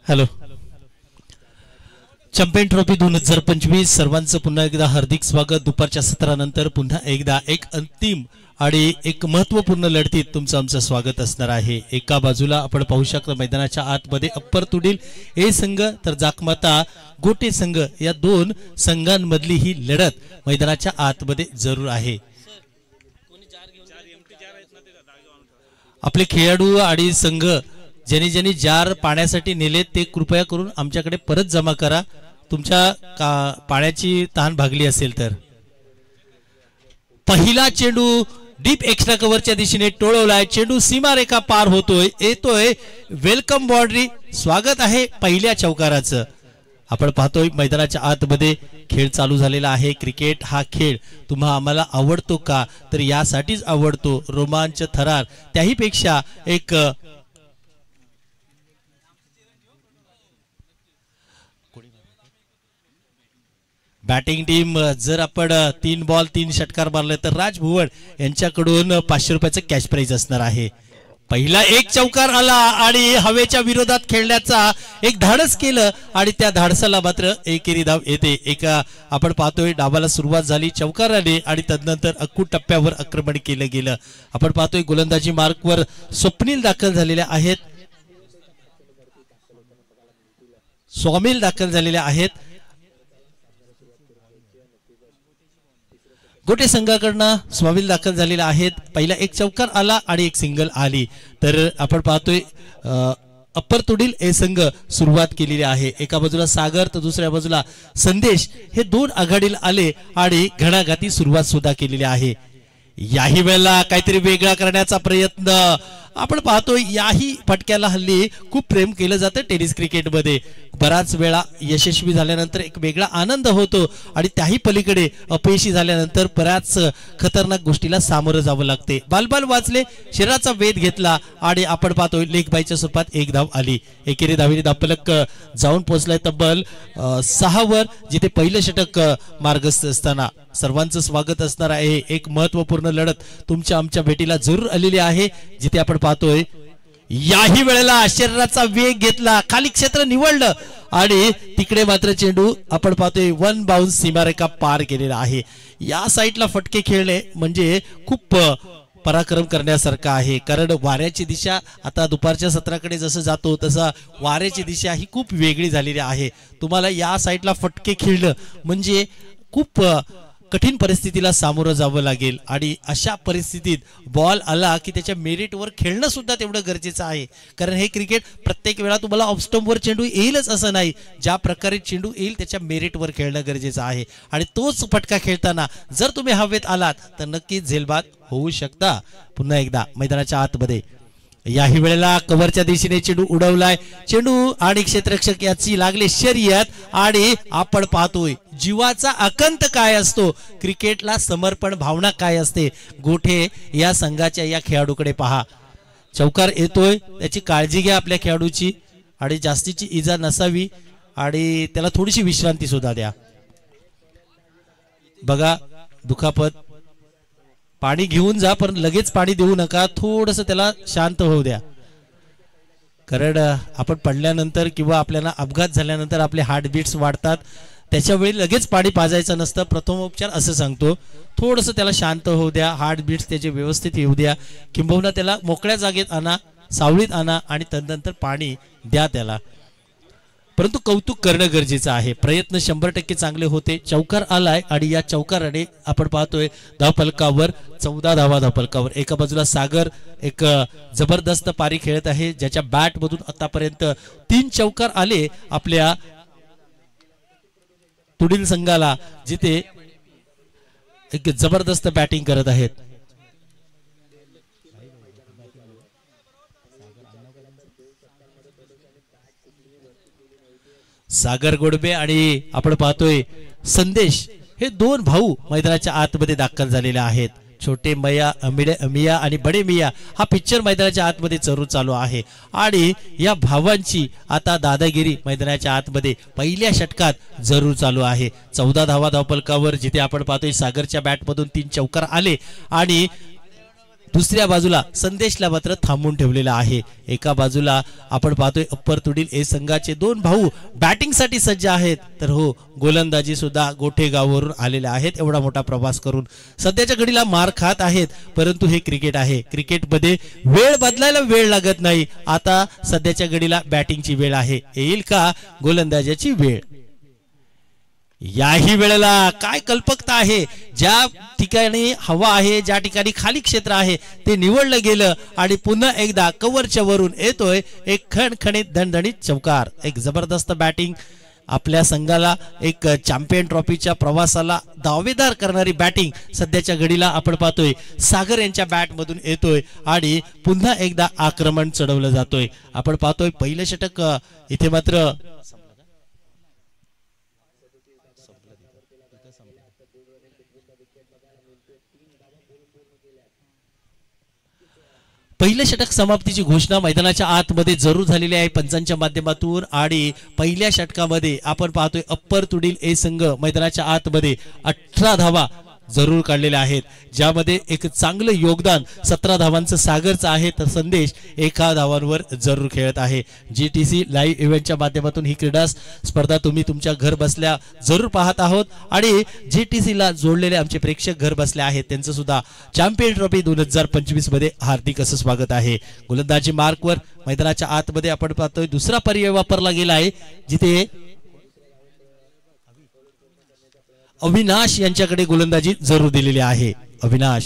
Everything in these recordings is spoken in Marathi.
हॅलो, चॅम्पियन ट्रॉफी 2025 सर्वांचं पुन्हा एकदा हार्दिक स्वागत. दुपारच्या सत्रानंतर पुन्हा एकदा एक अंतिम आणि एक महत्त्वपूर्ण लढतीत तुमचं आमचं स्वागत असणार आहे. एका बाजूला आपण पाहू शकता मैदानाच्या आतमध्ये अप्पर तुडील ए संघ तर जाकमाता गोटे संघ या दोन संघांमधली ही लढत मैदानाच्या आतमध्ये जरूर आहे. आपले खेळाडू आणि संघ ज्यांनी जार पाण्यासाठी नेले ते कृपया करून आमच्याकडे परत जमा करा. तुमच्या पाण्याची तहान भागली असेल तर. पहिला चेंडू डीप एक्स्ट्रा कव्हरच्या दिशेने टोळवलाय. चेंडू सीमारेखा पार होतोय, येतोय. वेलकम बाउंड्री, स्वागत आहे पहिल्या चौकाराचं. आपण पाहतोय मैदानाच्या आतमध्ये खेळ चालू झालेला आहे. क्रिकेट हा खेळ तुम्हा आम्हाला आवडतो का, तर यासाठीच आवडतो. रोमांच, थरार, त्याही पेक्षा एक बॅटिंग टीम जर आपण 3 बॉल 3 षटकार मारले तर राजभुवन यांच्याकडून 500 रुपयाचं कॅश प्राइज असणार आहे. पहिला एक चौकार आला आणि हवेच्या विरोधात खेळण्याचा एक धाडस केलं आणि त्या धाडसाला मात्र एकेरी धाव येते. एका आपण पाहतोय डावाला सुरुवात झाली चौकाराने आणि तदनंतर अक्कू टप्प्यावर आक्रमण केलं गेलं. आपण पाहतोय गोलंदाजी मार्कवर स्वप्नील दाखल झालेले आहेत, स्वामिल दाखल झालेले आहेत. गोटे संघाकडनं स्वामिल दाखल झालेला आहेत. पहिला एक चौकार आला आणि एक सिंगल आली. तर आपण पाहतोय अप्पर तुडील ए संघ सुरुवात केलेली आहे. एका बाजूला सागर तर दुसऱ्या बाजूला संदेश हे दोन आघाडीला आले आणि घणाघाती सुरुवात सुद्धा केलेली आहे. याही वेळेला काहीतरी वेगळा करण्याचा प्रयत्न आपण पाहतोय. याही फटक्याला हल्ली खूप प्रेम केलं जातं टेनिस क्रिकेटमध्ये. बराच वेळा यशस्वी झाल्यानंतर एक वेगळा आनंद होतो आणि त्याही पलीकडे अपयशी झाल्यानंतर बऱ्याच खतरनाक गोष्टीला सामोरं जावं लागते. बालबाल वाचले, शरीराचा वेध घेतला आणि आपण पाहतोय लेग बायच्या स्वरूपात एक धाव आली. एकेरी धावेने धावफलक जाऊन पोहोचलाय तब्बल 6 वर, जिथे पहिलं षटक मार्गस्थ असताना. सर्वांचं स्वागत असणार आहे. एक महत्वपूर्ण लढत तुमच्या आमच्या भेटीला जरूर आलेली आहे, जिथे आपण पाहतोय याही वेळेला शरीराचा वेग घेतला, खाली क्षेत्र निवडलं आणि तिकडे मात्र चेंडू आपण पाहतोय 1 बाउन्स सीमारेखा पार केलेला आहे. या साईडला फटके खेळणे म्हणजे खूप पराक्रम करण्यासारखं आहे. कारण वाऱ्याची दिशा आता दुपारच्या सत्राकडे जसं जातो तसा वाऱ्याची दिशा ही खूप वेगळी झालेली आहे. तुम्हाला या साईडला फटके खेळणं म्हणजे खूप कठीण परिस्थितीला सामोरं जावं लागेल आणि अशा परिस्थितीत बॉल आला की त्याच्या मेरिटवर खेळणं सुद्धा तेवढं गरजेचं आहे. कारण हे क्रिकेट प्रत्येक वेळा तुम्हाला ऑफस्टंपवर चेंडू येईलच असं नाही. ज्या प्रकारे चेंडू येईल त्याच्या मेरिटवर खेळणं गरजेचं आहे आणि तोच फटका खेळताना जर तुम्ही हवेत आलात तर नक्कीच झेलबाद होऊ शकता. पुन्हा एकदा मैदानाच्या आतमध्ये याही वेळेला कव्हरच्या दिशेने चेंडू उडवलाय. चेंडू आणि क्षेत्ररक्षक याची लागले शर्यत आणि आपण पाहतोय जीवाचा आकंत काय असतो, क्रिकेटला समर्पण भावना काय असते. गोठे या संघाच्या या खेळाडूकडे पहा. चौकार येतोय, त्याची काळजी घ्या आपल्या खेळाडूची आणि जास्तीची इजा नसावी आणि त्याला थोडीशी विश्रांती सुद्धा द्या. बघा दुखापत, पाणी घेऊन जा पण लगेच पाणी देऊ नका, थोडस त्याला शांत होऊ द्या. कारण आपण पडल्यानंतर किंवा आपल्याला अपघात झाल्यानंतर आपले हार्टबीट्स वाढतात, त्याच्यावेळी लगेच पाणी पाजायचं नसतं. प्रथमोपचार असं सांगतो, थोडस त्याला शांत होऊ द्या, हार्टबीट्स त्याचे व्यवस्थित येऊ द्या, किंबहुना त्याला मोकळ्या जागेत आणा, सावळीत आणा आणि तदनंतर पाणी द्या त्याला. परंतु कौतुक करणं गरजेचं आहे. प्रयत्न 100% चांगले होते. चौकार आलाय आणि या चौकाराने आपण पाहतोय धावफलकावर 14 धावा धावफलकावर. एका बाजूला सागर एक जबरदस्त पारी खेळत आहे, ज्याच्या बॅट मधून आतापर्यंत 3 चौकार आले आपल्या तुडील संघाला, जिथे एक जबरदस्त बॅटिंग करत आहेत. सागर गोडबे आणि आपण पाहतोय संदेश हे 2 भाऊ मैदानाच्या आतमध्ये दाखल झालेले आहेत. छोटे मिया आणि बडे मिया हा पिक्चर मैदानाच्या आतमध्ये चालू आहे आणि या भावांची आता दादागिरी मैदानाच्या आतमध्ये पहिल्या षटकात जरूर चालू आहे. 14 धावा धावफलकावर, जिथे आपण पाहतोय सागरच्या बॅटमधून 3 चौकार आले आणि दुसऱ्या बाजूला संदेशला मात्र थांबून ठेवलेला आहे। एका बाजूला आपण पाहतोय अप्पर तुडील ए संघाचे दोन भाऊ बॅटिंग साठी सज्ज आहेत, तर हो गोलंदाजी सुद्धा गोठेगाववरून आलेले आहेत। एवढा मोठा प्रवास करून सध्याच्या घडीला मार खात आहेत, परंतु हे क्रिकेट आहे। क्रिकेटमध्ये वेळ बदलायला वेळ लागत नाही। आता सध्याच्या घडीला बॅटिंगची वेळ आहे, येईल का गोलंदाजाची वेळ? याही वेळेला काय कल्पकता आहे, ज्या ठिकाणी हवा आहे, ज्या ठिकाणी खाली क्षेत्र आहे ते निवडलं गेलं आणि पुन्हा एकदा कव्हरच्या वरून येतोय एक खणखणीत दणदणीत चौकार। एक जबरदस्त बॅटिंग आपल्या संघाला, एक चॅम्पियन ट्रॉफीच्या प्रवासाला दावेदार करणारी बॅटिंग सध्याच्या घडीला आपण पाहतोय सागर यांच्या बॅट मधून येतोय आणि पुन्हा एकदा आक्रमण चढवलं जातोय। आपण पाहतोय पहिलं षटक इथे मात्र पहिल्या षटक समाप्तीची घोषणा मैदानाच्या आतमध्ये जरूर झालेली आहे पंचांच्या माध्यमातून आणि पहिल्या षटकामध्ये आपण पाहतोय अप्पर तुडील ए संघ मैदानाच्या आतमध्ये 18 धावा जरूर काढलेल्या आहेत, ज्यामध्ये एक चांगलं योगदान 17 धावांचं सागरचं आहे, तर संदेश 1 धावांवर जरूर खेळत आहे। GTC लाईव्ह इव्हेंटच्या माध्यमातून ही क्रीडा स्पर्धा तुम्ही तुमच्या घर बसल्या जरूर पाहत आहोत आणि GTC ला जोडलेले आमचे प्रेक्षक घर बसले आहेत, त्यांचं सुद्धा चॅम्पियन ट्रॉफी 2025 मध्ये हार्दिक असं स्वागत आहे। गोलंदाजी मार्कवर मैदानाच्या आतमध्ये आपण पाहतोय दुसरा पर्याय वापरला गेला आहे, जिथे अविनाश यांच्याकडे गोलंदाजी जरूर दिलेली आहे। अविनाश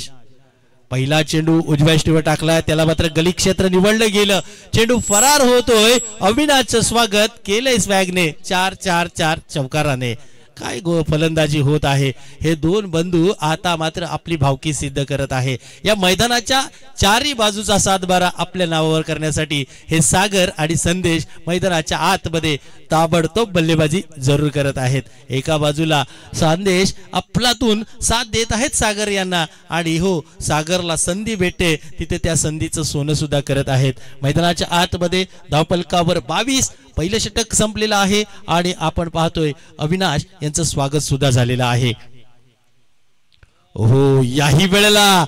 पहिला चेंडू उजव्या ष्टीवर टाकला, त्याला मात्र गली क्षेत्र निवडलं गेलं, चेंडू फरार होतोय। अविनाशचं स्वागत केलंय स्वॅगने 4-4-4 चौकाराने। काय फलंदाजी होत आहे, हे दोन बंधू आता मात्र आपली भावकी सिद्ध करत आहे। या मैदानाच्या चारही बाजूचा सातबारा आपल्या नावावर करण्यासाठी हे सागर आणि संदेश मैदानाच्या आतमध्ये ताबडतोब बल्लेबाजी जरूर करत आहेत। एका बाजूला संदेश अफलातून साथ देत आहेत सागर यांना आणि हो सागरला संधी भेटते तिथे त्या संधीचं सोनं सुद्धा करत आहेत। मैदानाच्या आतमध्ये धावफलकावर 22 पहिलं षटक संपलेलं आहे आणि आपण पाहतोय अविनाश यांचं स्वागत सुद्धा झालेलं आहे। हो याही वेळेला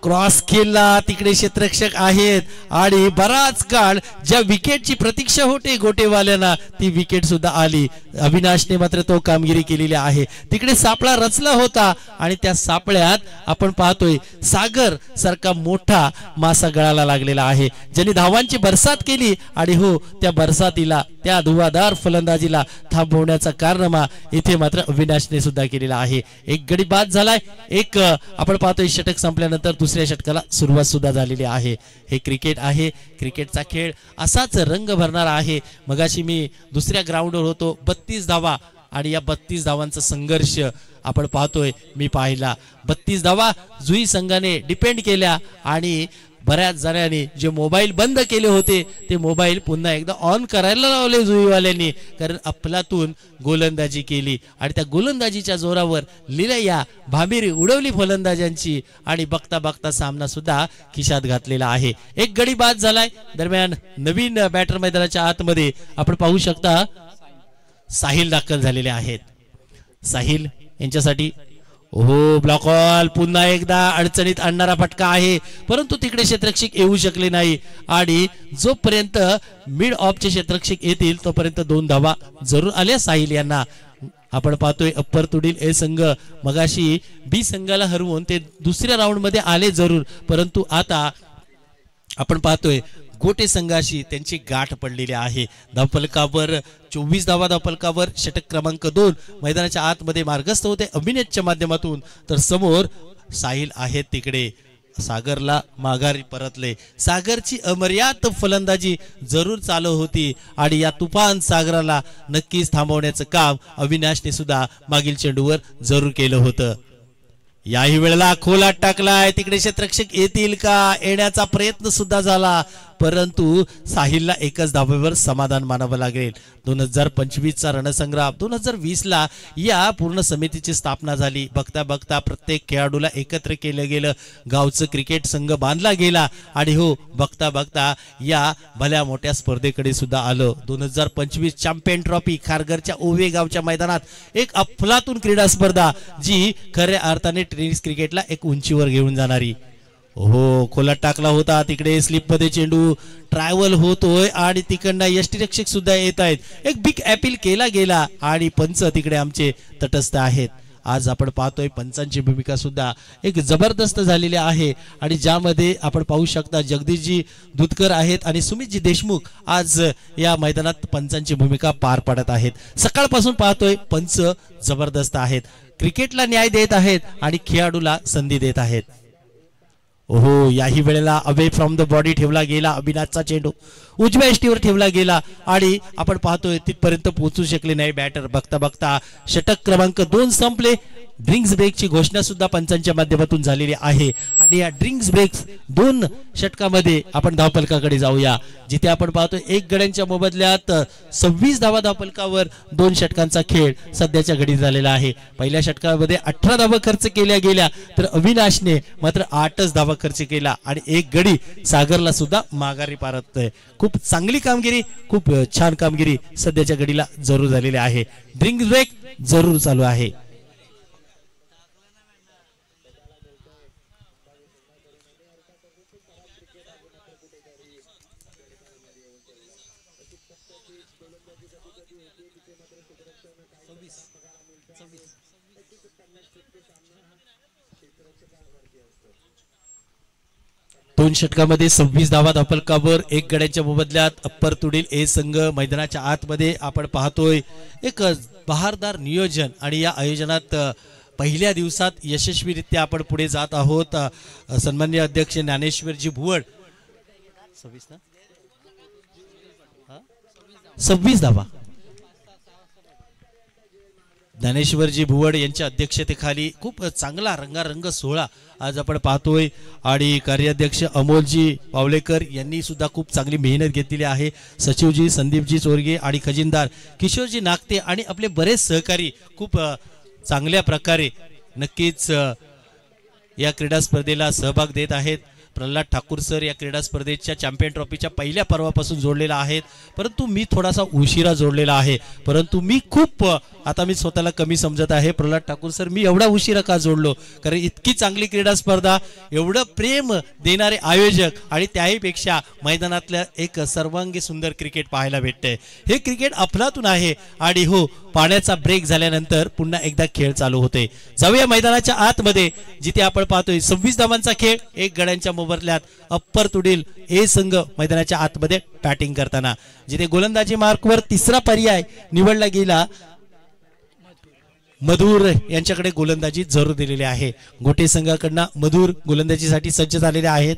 क्रॉस खेळला, तिकडे क्षेत्ररक्षक आहेत आणि बराच काळ ज्या विकेटची प्रतीक्षा होते गोटेवाल्यांना ती विकेट सुद्धा आली। अविनाशने मात्र तो कामगिरी केलेली आहे। तिकडे सापळा रचला होता आणि त्या सापळ्यात आपण पाहतोय सागर सारखा मोठा मासा गळाला लागलेला आहे, ज्यांनी धावांची बरसात केली आणि हो त्या बरसातीला त्या धुवाधार फलंदाजीला थांबवण्याचा कारनामा इथे मात्र अविनाशने सुद्धा केलेला आहे। एक गडी बाद झालाय, एक आपण पाहतोय षटक संपल्यानंतर दुसऱ्या षटकाला सुरुवात सुद्धा झालेली आहे। हे क्रिकेट आहे, क्रिकेटचा खेळ असाच रंग भरणारा आहे। मगाशी मी दुसऱ्या ग्राउंडवर होतो, 32 धावा आणि या 32 धावांचा संघर्ष आपण पाहतोय, मी पाहिला 32 धावा जुई संघाने डिपेंड केल्या आणि बऱ्याच जणांनी जे मोबाईल बंद केले होते ते मोबाईल पुन्हा एकदा ऑन करायला लावले जुईवाल्यांनी, कारण अफलातून गोलंदाजी केली आणि त्या गोलंदाजीच्या जोरावर लिलया भांबिरी उडवली फलंदाजांची आणि बघता बघता सामना सुद्धा खिशात घातलेला आहे। एक गडी बाद झालाय। दरम्यान नवीन बॅटर मैदानाच्या आतमध्ये आपण पाहू शकता साहिल दाखल झालेले आहेत। साहिल यांच्यासाठी हो ब्लॉक ऑल, पुन्हा एकदा अडचणीत आणणारा फटका आहे, परंतु तिकडे क्षेत्ररक्षक येऊ शकले नाही आणि जोपर्यंत मिड ऑफचे क्षेत्ररक्षक येतील तोपर्यंत 2 धावा जरूर आल्या साहिल यांना। आपण पाहतोय अप्पर तुडील ए संघ मगाशी बी संघाला हरवून ते दुसऱ्या राऊंड मध्ये आले जरूर, परंतु आता आपण पाहतोय गोटे संघाशी त्यांची गाठ पडलेली आहे। धावफलकावर 24 धावा, धावफलकावर षटक क्रमांक 2 मैदानाच्या आतमध्ये मार्गस्थ होते अभिनेतच्या माध्यमातून, तर समोर साहिल आहेत तिकडे सागरला माघारी परतले। सागरची अमर्याद फलंदाजी जरूर चालू होती आणि या तुफान सागराला नक्कीच थांबवण्याचं काम अविनाशने सुद्धा मागील चेंडूवर जरूर केलं होतं। याही वेळेला खोलात टाकलाय, तिकडे क्षेत्ररक्षक येतील का, येण्याचा प्रयत्न सुद्धा झाला, परंतु साहिलला एकच धावेवर समाधान मानावं लागेल। 2025 चा रणसंग्राम 2020 ला या पूर्ण समितीची स्थापना झाली। बघता बघता प्रत्येक खेळाडूला एकत्र केलं गेलं, गावचं क्रिकेट संघ बांधला गेला आणि हो बघता बघता या भल्या मोठ्या स्पर्धेकडे सुद्धा आलं। 2025 चॅम्पियन ट्रॉफी खारघरच्या ओवे गावच्या मैदानात एक अफलातून क्रीडा स्पर्धा जी खऱ्या अर्थाने टेनिस क्रिकेटला एक उंचीवर घेऊन जाणारी। हो, खोलात टाकला होता, तिकडे स्लिप मध्ये चेंडू ट्रॅव्हल होतोय आणि तिकडनं यष्टीरक्षक सुद्धा येत आहेत. एक बिग अपील केला गेला आणि पंच तिकडे आमचे तटस्थ आहेत. आज आपण पाहतोय पंचांची भूमिका सुद्धा एक जबरदस्त झालेली आहे आणि ज्यामध्ये आपण पाहू शकता जगदीशजी दुधकर आहेत आणि सुमितजी देशमुख आज या मैदानात पंचांची भूमिका पार पाडत आहेत. सकाळपासून पाहतोय पंच जबरदस्त आहेत, क्रिकेटला न्याय देत आहेत आणि खेळाडूला संधी देत आहेत. ओहो, याही वेळेला अवे फ्रॉम द बॉडी ठेवला गेला, अभिनाथचा चेंडू उजव्या यष्टीवर ठेवला गेला आणि आपण पाहतोय तिथपर्यंत पोहोचू शकले नाही बॅटर. बघता बघता षटक क्रमांक 2 संपले. ड्रिंक्स ब्रेकची घोषणा सुद्धा पंचांच्या माध्यमातून झालेली आहे आणि या ड्रिंक्स ब्रेक 2 षटकामध्ये आपण धावफलकाकडे जाऊया, जिथे आपण पाहतोय 1 गड्यांच्या मोबदल्यात 26 धावा धावफलकावर 2 षटकांचा खेळ सध्याच्या घडी झालेला आहे. पहिल्या षटकामध्ये 18 धावा खर्च केल्या गेल्या तर अविनाशने मात्र 8च धावा खर्च केला आणि 1 गडी सागरला सुद्धा माघारी पारतोय. खूप चांगली कामगिरी, खूप छान कामगिरी सध्याच्या घडीला जरूर झालेली आहे. ड्रिंक्स ब्रेक जरूर चालू आहे. दोन षटकामध्ये 26 धावा धावफलकावर 1 गड्यांच्या मोबदल्यात अप्पर तुडील ए संघ मैदानाच्या आतमध्ये आपण पाहतोय एक बहारदार नियोजन आणि या आयोजनात पहिल्या दिवसात यशस्वीरित्या आपण पुढे जात आहोत. सन्माननीय अध्यक्ष ज्ञानेश्वरजी भुवड 26 धावा ज्ञानेश्वरजी भुवड यांच्या अध्यक्षतेखाली खूप चांगला रंगारंग सोहळा आज आपण पाहतोय आणि कार्याध्यक्ष अमोलजी पावलेकर यांनी सुद्धा खूप चांगली मेहनत घेतलेली आहे. सचिवजी संदीपजी चोरगे आणि खजिनदार किशोरजी नागते आणि आपले बरेच सहकारी खूप चांगल्या प्रकारे नक्कीच या क्रीडा स्पर्धेला सहभाग देत आहेत. प्रल्हाद ठाकूर सर या क्रीडा स्पर्धेच्या चॅम्पियन ट्रॉफीच्या पहिल्या पर्वापासून जोडलेला आहेत, परंतु मी थोडासा उशिरा जोडलेला आहे. परंतु मी खूप आता मी स्वतःला कमी समजत आहे. प्रल्हाद ठाकूर सर, मी एवढा उशिरा का जोडलो? कारण इतकी चांगली क्रीडा स्पर्धा, एवढं प्रेम देणारे आयोजक आणि त्याहीपेक्षा मैदानातल्या एक सर्वांगी सुंदर क्रिकेट पाहायला भेटते. हे क्रिकेट अफलातून आहे आणि हो, पाण्याचा ब्रेक झाल्यानंतर पुन्हा एकदा खेळ चालू होते. जाऊया मैदानाच्या आतमध्ये, जिथे आपण पाहतोय 26 धावांचा खेळ 1 गड्यांच्या मोबदल्यात अप्पर तुडील ए संघ मैदानाच्या आतमध्ये बॅटिंग करताना, जिथे गोलंदाजी मार्कवर 3रा पर्याय निवडला गेला. मधुर यांच्याकडे गोलंदाजी जरूर दिलेली आहे. गोटे संघाकडनं मधुर गोलंदाजीसाठी सज्ज झालेले आहेत.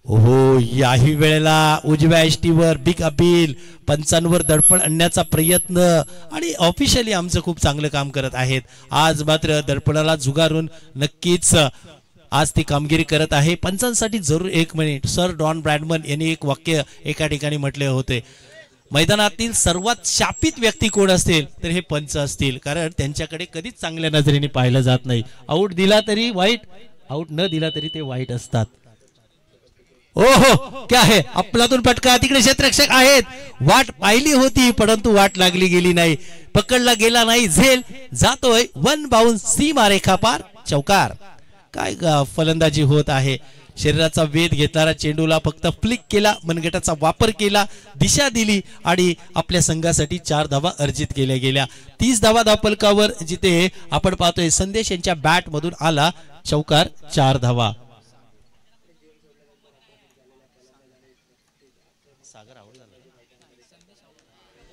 ओहो, याही वेळेला उजव्या यष्टीवर बिग अपील, पंचांवर दडपण आणण्याचा प्रयत्न आणि ऑफिशियली आमचं खूप चांगलं काम करत आहेत. आज मात्र दडपणाला झुगारून नक्कीच आज ती कामगिरी करत आहे. पंचांसाठी जरूर 1 मिनिट. सर डॉन ब्रॅडमन यांनी एक वाक्य एका ठिकाणी म्हटले होते, मैदानातील सर्वात शापित व्यक्ती कोण असतील तर हे पंच असतील, कारण त्यांच्याकडे कधीच चांगल्या नजरेने पाहिलं जात नाही. आऊट दिला तरी वाईट, आऊट न दिला तरी ते वाईट असतात. ओहो, क्या है, आपलातून पटका, तिकडे क्षेत्ररक्षक आहेत. वाट पाहिली होती परंतु वाट लागली गेली नाही, पकडला गेला नाही. झेल जातोय 1 बाउन्स, सीमारेखा पार, चौकार. काय फलंदाजी होत आहे. शरीराचा वेध घेतणारा चेंडूला फक्त फ्लिक केला, मनगटाचा वापर केला, दिशा दिली आणि आपल्या संघासाठी 4 धावा अर्जित केल्या गेल्या. 30 धावा धावफलकावर जिथे आपण पाहतोय संदेश यांच्या बॅट मधून आला चौकार, 4 धावा.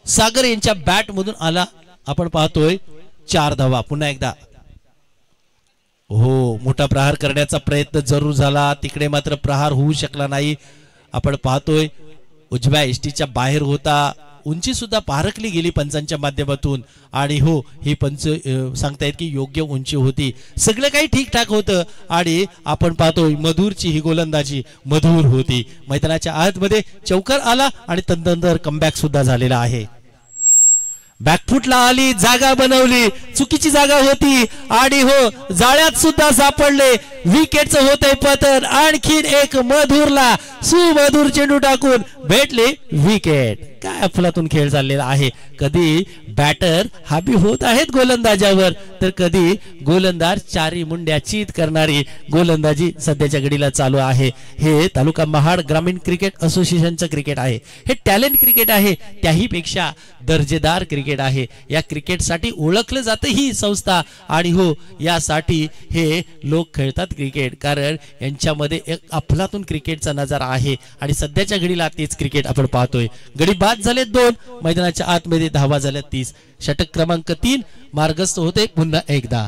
सागर यांच्या बॅट मधून आला आपण पाहतोय 4 धावा. पुन्हा एकदा हो, मोठा प्रहार करण्याचा प्रयत्न जरूर झाला, तिकडे मात्र प्रहार होऊ शकला नाही. आपण पाहतोय उजव्या यष्टीच्या बाहेर होता, उंची सुद्धा पारखली गेली पंचांच्या माध्यमातून आणि हो, ही पंच सांगतायत की योग्य उंची होती, सगळं काही ठीकठाक होतं आणि आपण पाहतोय मधुरची ही गोलंदाजी मधुर होती. मैदानाच्या आतमध्ये चौकार आला आणि तंतोतंत कमबॅक सुद्धा झालेला आहे. बॅकफुटला आली, जागा बनवली, चुकीची जागा होती आणि हो, जाळ्यात सुद्धा सापडले. विकेटचं होतंय पतन, आणखीन एक मधुरला सुमधुर चेंडू टाकून भेटले विकेट. काय अफलातून खेळ चाललेला आहे. कधी बॅटर हाबी होत आहेत गोलंदाजावर, तर कधी गोलंदाज चारी मुंड्या चीत करणारी गोलंदाजी सध्याच्या घडीला चालू आहे. हे तालुका महाड ग्रामीण क्रिकेट असोसिएशनचं क्रिकेट आहे. हे टॅलेंट क्रिकेट आहे, त्याही पेक्षा दर्जेदार क्रिकेट आहे. या क्रिकेटसाठी ओळखलं जातं ही संस्था, आणि हो, यासाठी हे लोक खेळतात क्रिकेट, कारण यांच्यामध्ये एक अफलातून क्रिकेटचा नजारा आहे. आणि सध्याच्या घडीला तेच क्रिकेट आपण पाहतोय. गडी बाद झाले 2, मैदानाच्या आतमध्ये धावा झाल्या 30. षटक क्रमांक 3 मार्गस्थ होते पुन्हा एकदा.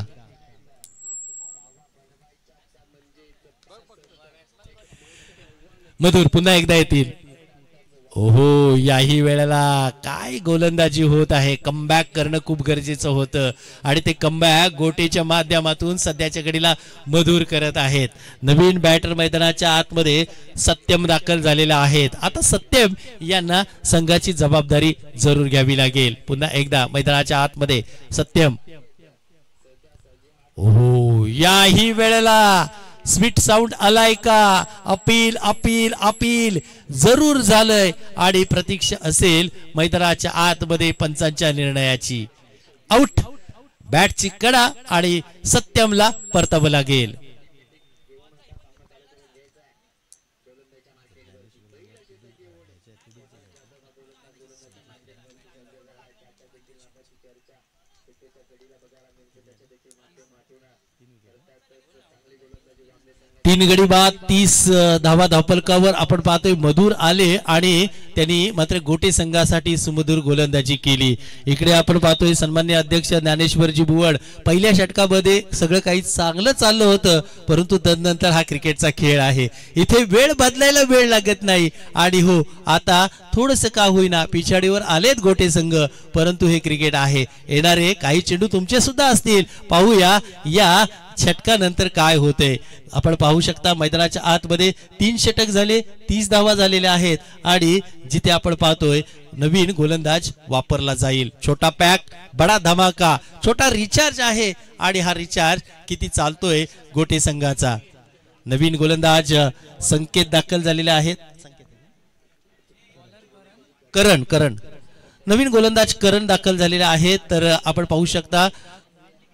मधुर पुन्हा एकदा येतील. ओहो, याही वेळेला काय गोलंदाजी होत आहे. कमबॅक करणं खूप गरजेचं होतं, आणि ते कमबॅक गोटेच्या माध्यमातून सध्याच्या घडीला मधुर करत आहेत. नवीन बॅटर मैदानाच्या आतमध्ये सत्यम दाखल झालेला आहेत. आता सत्यम यांना संघाची जबाबदारी जरूर घ्यावी लागेल. पुन्हा एकदा मैदानाच्या आतमध्ये सत्यम. ओहो, याही वेळेला स्वीट साऊंड आलाय का? अपील अपील अपील जरूर झालंय, आणि प्रतीक्षा असेल मैदानाच्या आतमध्ये पंचांच्या निर्णयाची. आउट, बॅटची कडा, आणि सत्यमला परतावं लागेल. तीन गडी बाद 30 धावा धावफलकावर आपण पाहतोय. मधुर आले आणि त्यांनी मात्र गोटे संघासाठी सुमधुर गोलंदाजी केली. इकडे आपण पाहतोय सन्माननीय अध्यक्ष ज्ञानेश्वरजी बुवड. पहिल्या षटकामध्ये सगळं काही चांगलं चाललं होतं, परंतु तदनंतर हा क्रिकेटचा खेळ आहे. इथे वेळ बदलायला वेळ लागत नाही, आणि हो, आता थोडंसं का होईना पिछाडीवर आलेत गोटे संघ, परंतु हे क्रिकेट आहे. येणारे काही चेंडू तुमचे सुद्धा असतील. पाहूया या षटकानंतर काय होते. आपण पाहू शकता मैदानाच्या आतमध्ये 3 षटक झाले, 30 धावा झालेल्या आहेत, आणि जिथे आपण पाहतोय नवीन गोलंदाज वापरला जाईल. छोटा पॅक बडा धमाका, छोटा रिचार्ज आहे, आणि हा रिचार्ज किती चालतोय गोटे संघाचा. नवीन गोलंदाज संकेत दाखल झालेले आहेत. करण नवीन गोलंदाज करण दाखल झालेले आहेत. तर आपण पाहू शकता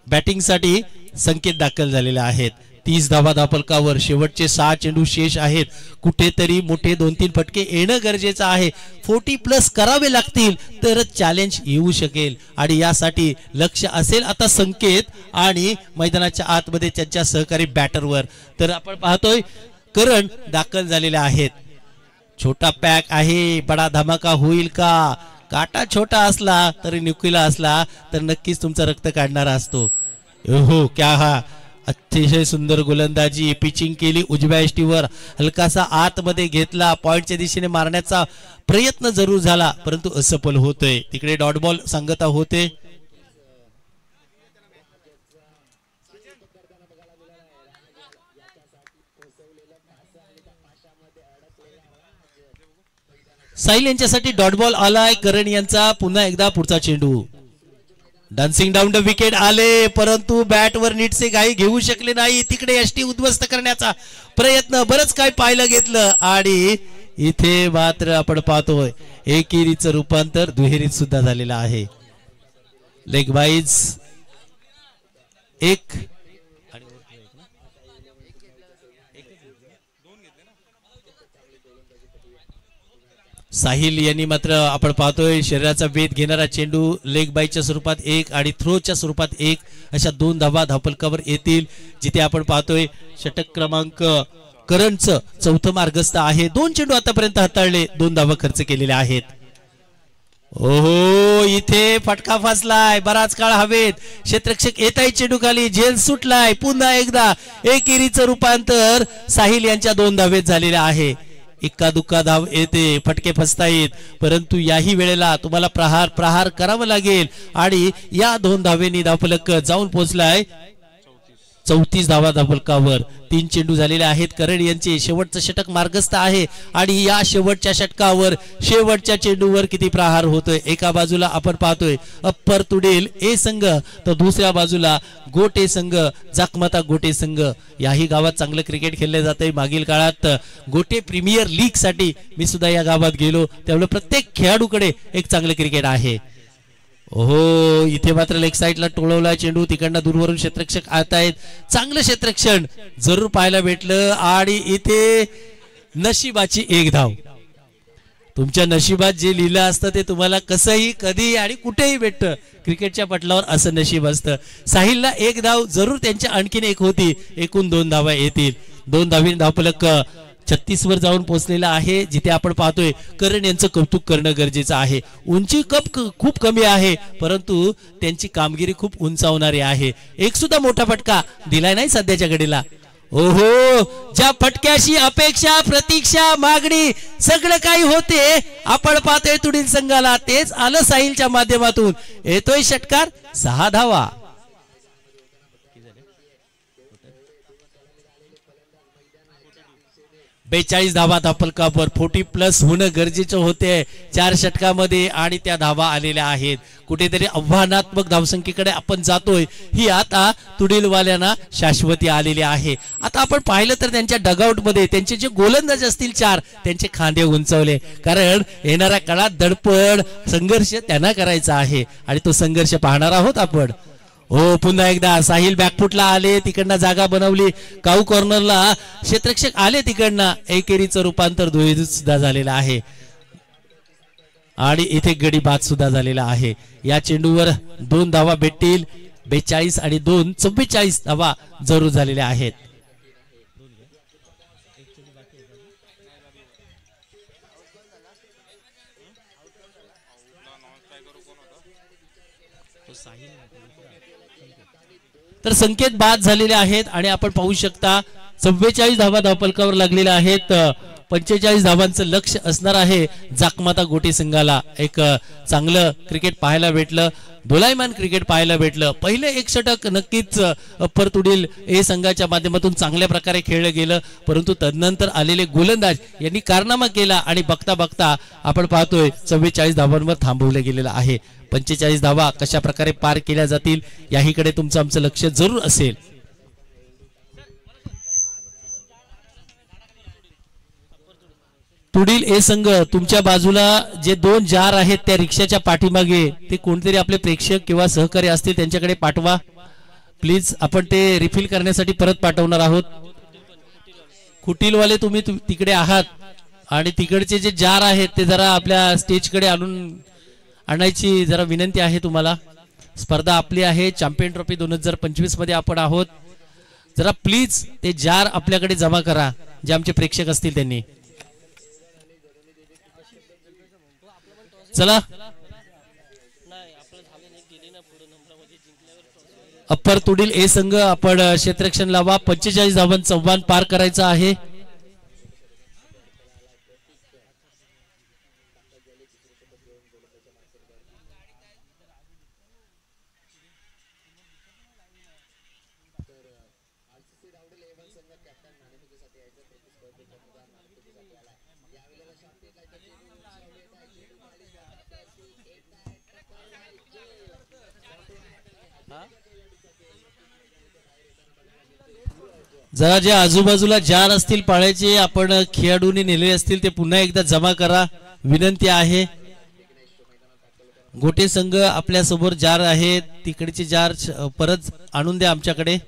बॅटिंगसाठी संकेत दाखल झालेले आहेत. 30 धावा धावफलकावर शेवटचे 6 चेंडू शेष आहेत. कुठेतरी मोठे 2-3 फटके येणं गरजेचं आहे. 40+ करावे लागतील तरच चॅलेंज येऊ शकेल, आणि यासाठी लक्ष असेल आता संकेत आणि मैदानाच्या आतमध्ये त्यांच्या सहकारी बॅटरवर. तर आपण पाहतोय करण दाखल झालेले आहेत. छोटा पॅक आहे, बडा धमाका होईल का? काटा छोटा असला तरी नुकीला असला तर नक्कीच तुमचं रक्त काढणारा असतो. हो, क्या हा अतिशय सुंदर गोलंदाजी. पिचिंग केली उजव्या एष्टीवर, हलकासा आतमध्ये घेतला, पॉइंटच्या दिशेने मारण्याचा प्रयत्न जरूर झाला, परंतु असफल होतोय. तिकडे डॉट बॉल सांगता होते. साहिल यांच्यासाठी डॉट बॉल आलाय. करण यांचा पुन्हा एकदा पुढचा चेंडू. डान्सिंग डाऊन द विकेट आले, परंतु बॅटवर नीटसे काही घेऊ शकले नाही. तिकडे यष्टी उद्ध्वस्त करण्याचा प्रयत्न, बरंच काय पाहायला घेतलं, आणि इथे मात्र आपण पाहतोय एकेरीचं रूपांतर दुहेरीत सुद्धा झालेलं आहे. लेग वाईज 1 साहिल यांनी मात्र आपण पाहतोय शरीराचा वेध घेणारा चेंडू लेग बाईच्या स्वरूपात 1 आणि थ्रोच्या स्वरूपात 1 अशा 2 धावा धावफलकावर येतील. जिथे आपण पाहतोय षटक क्रमांक करणचं 4थं मार्गस्थ आहे. 2 चेंडू आतापर्यंत हाताळले, 2 धावा खर्च केलेल्या आहेत. ओहो, इथे फटका फासलाय, बराच काळ हवेत. क्षेत्ररक्षक येताय चेंडू खाली, झेल सुटलाय. पुन्हा एकदा एकेरीचं रूपांतर साहिल यांच्या 2 धावेत झालेलं आहे. इक्का दुक्का धाव येते, फटके फसतायत, परंतु याही वेळेला तुम्हाला प्रहार करावं लागेल, आणि या 2 धावेनी धावफलक जाऊन पोहोचलाय 34 धावा धाबलकावर 3 चेंडू झालेले आहेत. करण यांचे शेवटचं षटक मार्गस्थ आहे आणि या शेवटच्या षटकावर शेवटच्या चेंडूवर किती प्रहार होतोय. एका बाजूला आपण पाहतोय अप्पर तुडील ए संघ, तर दुसऱ्या बाजूला गोटे संघ, जाकमाता गोटे संघ. याही गावात चांगलं क्रिकेट खेळले जाते. मागील काळात गोटे प्रीमियर लीग साठी मी सुद्धा या गावात गेलो, त्यामुळे प्रत्येक खेळाडूकडे एक चांगलं क्रिकेट आहे. ओहो, इथे मात्र लेग साईडला टोळवला चेंडू, तिकडनं दूरवरून क्षेत्ररक्षक आत आहेत. चांगलं क्षेत्ररक्षण जरूर पाहायला भेटलं आणि इथे नशिबाची एक धाव. तुमच्या नशिबात जे लिहिलं असतं ते तुम्हाला कसंही कधी आणि कुठेही भेटतं. क्रिकेटच्या पटलावर असं नशीब असतं. साहिलला एक धाव जरूर त्यांच्या आणखीन एक होती. एकूण 2 धावा येतील. 2 धावी धावफलक 36 वर जाऊन पोहोचलेला आहे, जिथे आपण पाहतोय करण यांचं कौतुक करणं गरजेचं आहे. उंची खूप कमी आहे, परंतु त्यांची कामगिरी खूप उंचावणारी आहे. एक सुद्धा मोठा फटका दिलाय नाही सध्याच्या घडीला. ओहो, ज्या फटक्याशी अपेक्षा, प्रतीक्षा, मागणी सगळं काही होते आपण पाहतोय तुडील संघाला, तेच आलं साहिलच्या माध्यमातून. येतोय षटकार, 6 धावा. 42 धावा धापलकावर 40+ होणं गरजेचं होते 4 षटकामध्ये आणि त्या धावा आलेल्या आहेत. कुठेतरी आव्हानात्मक धावसंख्येकडे आपण जातोय, ही आता तुडीलवाल्यांना शाश्वती आलेली आहे. आता आपण पाहिलं तर त्यांच्या डगआउट मध्ये त्यांचे जे गोलंदाज असतील 4, त्यांचे खांदे उंचवले, कारण येणाऱ्या काळात धडपड संघर्ष त्यांना करायचा आहे आणि तो संघर्ष पाहणार आहोत आपण. हो, पुन्हा एकदा साहिल बॅकफुटला आले, तिकडनं जागा बनवली. काऊ कॉर्नरला क्षेत्ररक्षक आले, तिकडनं एकेरीचं रूपांतर दुहेरीत सुद्धा झालेलं आहे आणि इथे गडी बाद सुद्धा झालेला आहे. या चेंडूवर 2 धावा भेटतील. 42 आणि 2 44 धावा जरूर झालेल्या आहेत. तर संकेत बाद झालेले आहेत आणि आपण पाहू शकता 44 धावा धावफलकावर लागलेल्या आहेत. 45 धावांचं लक्ष असणार आहे जाकमाता गोटे संघाला. एक चांगलं क्रिकेट पाहायला भेटलं, दोलायमान क्रिकेट पाहायला भेटलं. पहिले एक षटक नक्कीच अप्पर तुडील ए संघाच्या माध्यमातून चांगल्या प्रकारे खेळलं गेलं, परंतु तदनंतर आलेले गोलंदाज यांनी कारनामा केला आणि बघता बघता आपण पाहतोय 44 धावांवर थांबवलं गेलेलं आहे. 45 धावा कशा प्रकारे पार केल्या जातील याहीकडे तुमचं आमचं लक्ष जरूर असेल. तुडील ए संघ, तुमच्या बाजूला जे 2 जार आहेत त्या रिक्षाच्या पाठीमागे, ते कोणतरी आपले प्रेक्षक किंवा सहकारी असतील त्यांच्याकडे पाठवा प्लीज. आपण ते रिफिल करण्यासाठी परत पाठवणार आहोत. खुटीलवाले तुम्ही तिकडे आहात आणि तिकडचे जे जार आहेत ते जरा आपल्या स्टेजकडे आणायची जरा विनंती आहे तुम्हाला. स्पर्धा आपली आहे, चॅम्पियन ट्रॉफी 2025 मध्ये आपण आहोत. जरा प्लीज ते जार आपल्याकडे जमा करा, जे आमचे प्रेक्षक असतील त्यांनी. चला, अप्पर तुडील ए संघ, आपण क्षेत्ररक्षण लावा. 45 धावांचं आव्हान पार करायचं आहे. जरा जे आजूबाजूला जार असतील पाळ्याचे, आपण खेळाडूंनी नेलेले असतील ते पुन्हा एकदा जमा करा, विनंती आहे. गोटे संघ आपल्या समोर जार आहेत, तिकडचे जार परत आणून द्या आमच्याकडे.